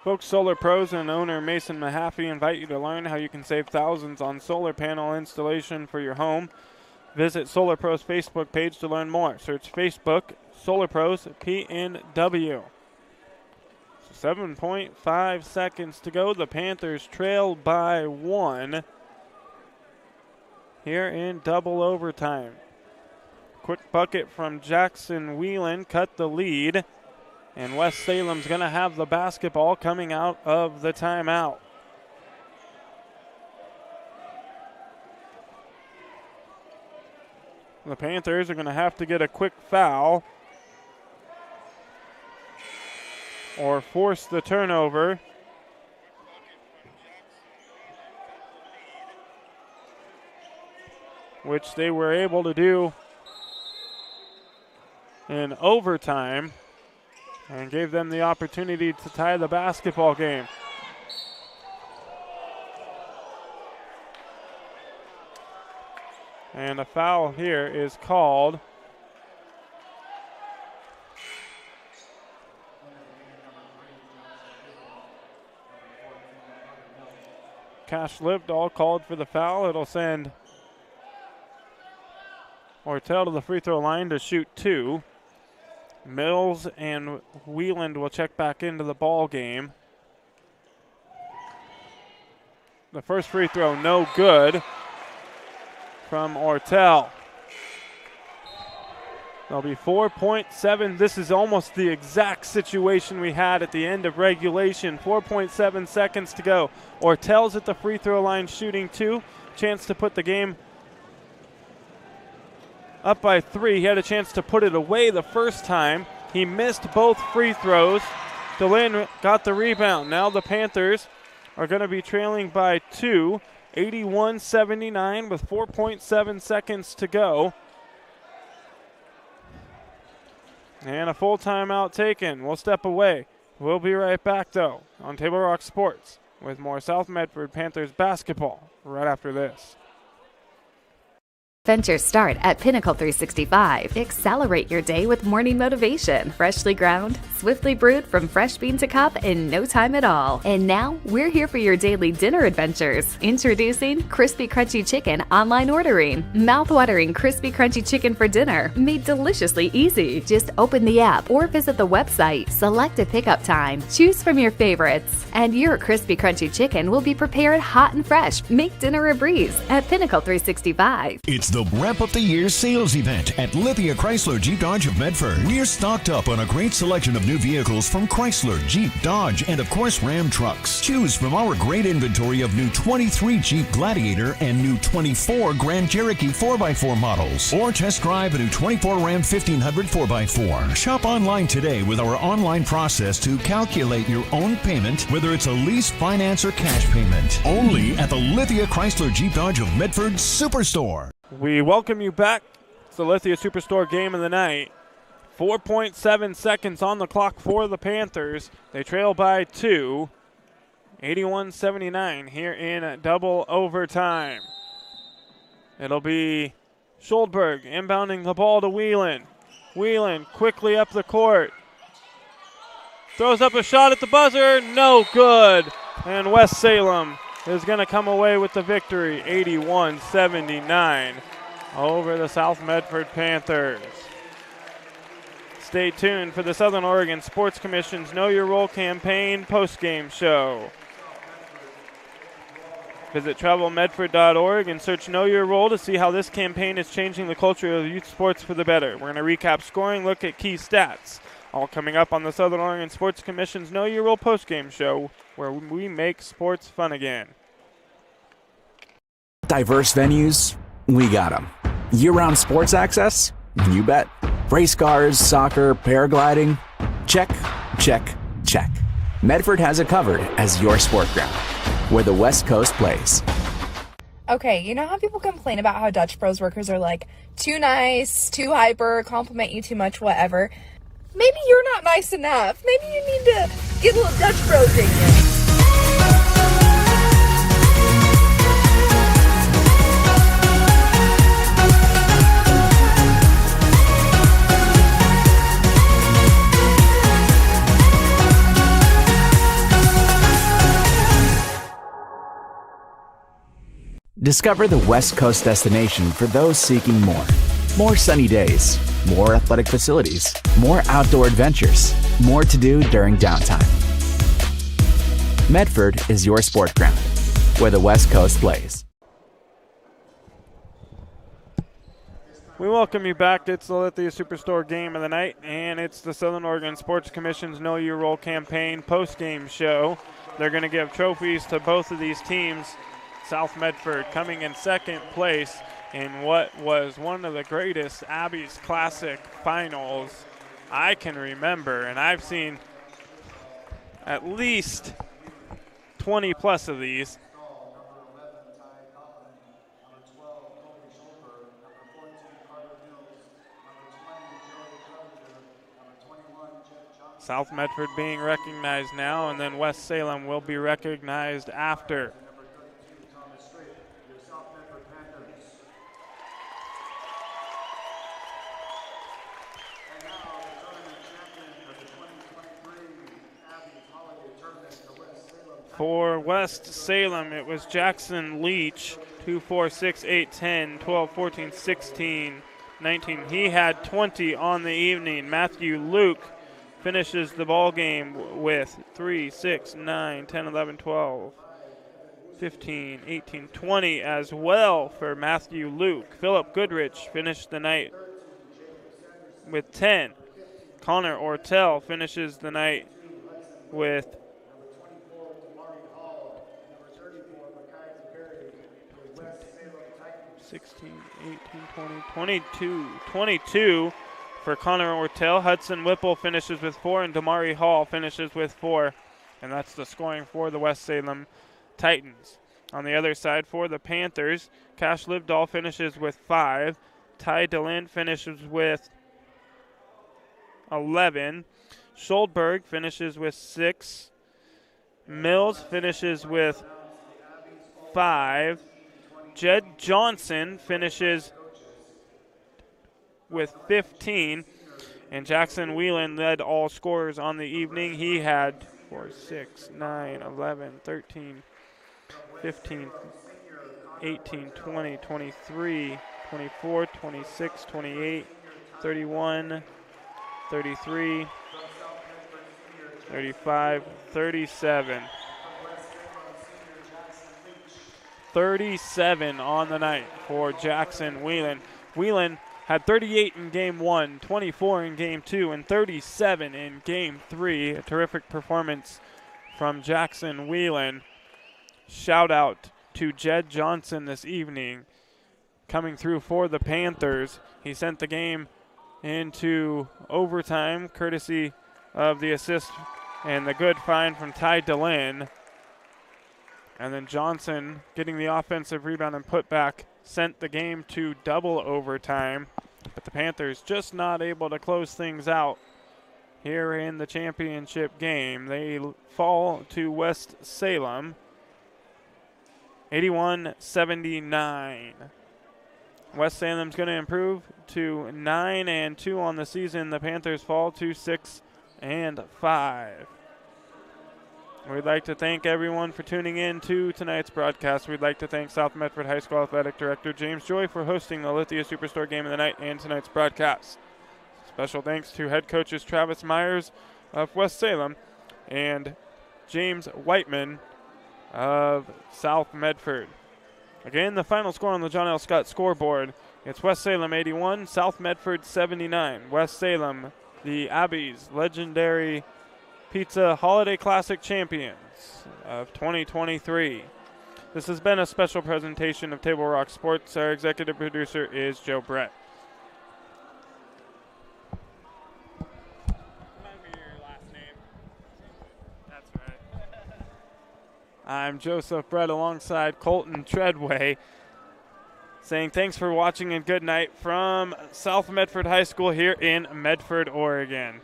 [SPEAKER 1] Folks, Solar Pros and owner Mason Mahaffey invite you to learn how you can save thousands on solar panel installation for your home. Visit Solar Pros Facebook page to learn more. Search Facebook, Solar Pros PNW. 7.5 seconds to go. The Panthers trail by 1 here in double overtime. Quick bucket from Jackson Wheeland cut the lead. And West Salem's going to have the basketball coming out of the timeout. The Panthers are going to have to get a quick foul or force the turnover. Which they were able to do in overtime. And gave them the opportunity to tie the basketball game. And a foul here is called. Cash Livedall called for the foul. It'll send Ortel to the free throw line to shoot 2. Mills and Wheeland will check back into the ball game. The first free throw no good from Ortel. There'll be 4.7. This is almost the exact situation we had at the end of regulation. 4.7 seconds to go. Ortel's at the free throw line shooting 2. Chance to put the game up by 3. He had a chance to put it away the first time. He missed both free throws. DeLynn got the rebound. Now the Panthers are going to be trailing by 2. 81-79 with 4.7 seconds to go. And a full timeout taken. We'll step away. We'll be right back, though, on Table Rock Sports with more South Medford Panthers basketball right after this.
[SPEAKER 2] Ventures start at Pinnacle 365. Accelerate your day with morning motivation. Freshly ground, swiftly brewed from fresh bean to cup in no time at all. And now, we're here for your daily dinner adventures. Introducing Crispy Crunchy Chicken online ordering. Mouth-watering Crispy Crunchy Chicken for dinner, made deliciously easy. Just open the app or visit the website. Select a pickup time. Choose from your favorites. And your Crispy Crunchy Chicken will be prepared hot and fresh. Make dinner a breeze at Pinnacle 365.
[SPEAKER 3] It's the Wrap Up the Year sales event at Lithia Chrysler Jeep Dodge of Medford. We're stocked up on a great selection of new vehicles from Chrysler, Jeep, Dodge, and of course Ram trucks. Choose from our great inventory of new 23 Jeep Gladiator and new 24 Grand Cherokee 4x4 models. Or test drive a new 24 Ram 1500 4x4. Shop online today with our online process to calculate your own payment, whether it's a lease, finance, or cash payment. Only at the Lithia Chrysler Jeep Dodge of Medford Superstore.
[SPEAKER 1] We welcome you back to the Lithia Superstore game of the night. 4.7 seconds on the clock for the Panthers. They trail by 2. 81-79 here in double overtime. It'll be Schuldberg inbounding the ball to Whelan. Whelan quickly up the court. Throws up a shot at the buzzer. No good. And West Salem is going to come away with the victory, 81-79 over the South Medford Panthers. Stay tuned for the Southern Oregon Sports Commission's Know Your Role campaign postgame show. Visit travelmedford.org and search Know Your Role to see how this campaign is changing the culture of youth sports for the better. We're going to recap scoring, look at key stats. All coming up on the Southern Oregon Sports Commission's Know Your Role postgame show, where we make sports fun again.
[SPEAKER 8] Diverse venues, we got them. Year-round sports access? You bet. Race cars, soccer, paragliding? Check, check, check. Medford has it covered as your sport ground, where the West Coast plays.
[SPEAKER 4] Okay, you know how people complain about how Dutch Bros workers are like too nice, too hyper, compliment you too much, whatever? Maybe you're not nice enough. Maybe you need to get a little Dutch Bros in you.
[SPEAKER 8] Discover the West Coast destination for those seeking more. More sunny days, more athletic facilities, more outdoor adventures, more to do during downtime. Medford is your sport ground, where the West Coast plays.
[SPEAKER 1] We welcome you back. It's the Lithia Superstore game of the night, and it's the Southern Oregon Sports Commission's Know Your Role campaign post-game show. They're going to give trophies to both of these teams. South Medford coming in second place in what was one of the greatest Abby's Classic finals I can remember, and I've seen at least 20 plus of these. South Medford being recognized now, and then West Salem will be recognized after. For West Salem, it was Jackson Leach, 2, 4, 6, 8, 10, 12, 14, 16, 19. He had 20 on the evening. Matthew Luke finishes the ball game with 3, 6, 9, 10, 11, 12, 15, 18, 20 as well for Matthew Luke. Philip Goodrich finished the night with 10. Connor Ortell finishes the night with 16, 18, 20, 22 for Connor Ortell. Hudson Whipple finishes with 4, and Damari Hall finishes with 4. And that's the scoring for the West Salem Titans. On the other side for the Panthers, Cash Livedall finishes with 5. Ty DeLynn finishes with 11. Schuldberg finishes with 6. Mills finishes with 5. Jed Johnson finishes with 15. And Jackson Whelan led all scorers on the evening. He had 4, 6, 9, 11, 13, 15, 18, 20, 23, 24, 26, 28, 31, 33, 35, 37. 37 on the night for Jackson Whelan. Whelan had 38 in Game 1, 24 in Game 2, and 37 in Game 3. A terrific performance from Jackson Whelan. Shout out to Jed Johnson this evening coming through for the Panthers. He sent the game into overtime courtesy of the assist and the good find from Ty DeLynn. And then Johnson getting the offensive rebound and putback sent the game to double overtime. But the Panthers just not able to close things out here in the championship game. They fall to West Salem 81-79. West Salem's going to improve to 9-2 on the season. The Panthers fall to 6-5. We'd like to thank everyone for tuning in to tonight's broadcast. We'd like to thank South Medford High School Athletic Director James Joy for hosting the Lithia Superstore Game of the Night and tonight's broadcast. Special thanks to head coaches Travis Myers of West Salem and James Whiteman of South Medford. Again, the final score on the John L. Scott scoreboard, it's West Salem 81, South Medford 79. West Salem, the Abbeys legendary Pizza Holiday Classic champions of 2023. This has been a special presentation of Table Rock Sports. Our executive producer is Joe Brett. That's right. I'm Joseph Brett alongside Colton Treadway, saying thanks for watching and good night from South Medford High School here in Medford, Oregon.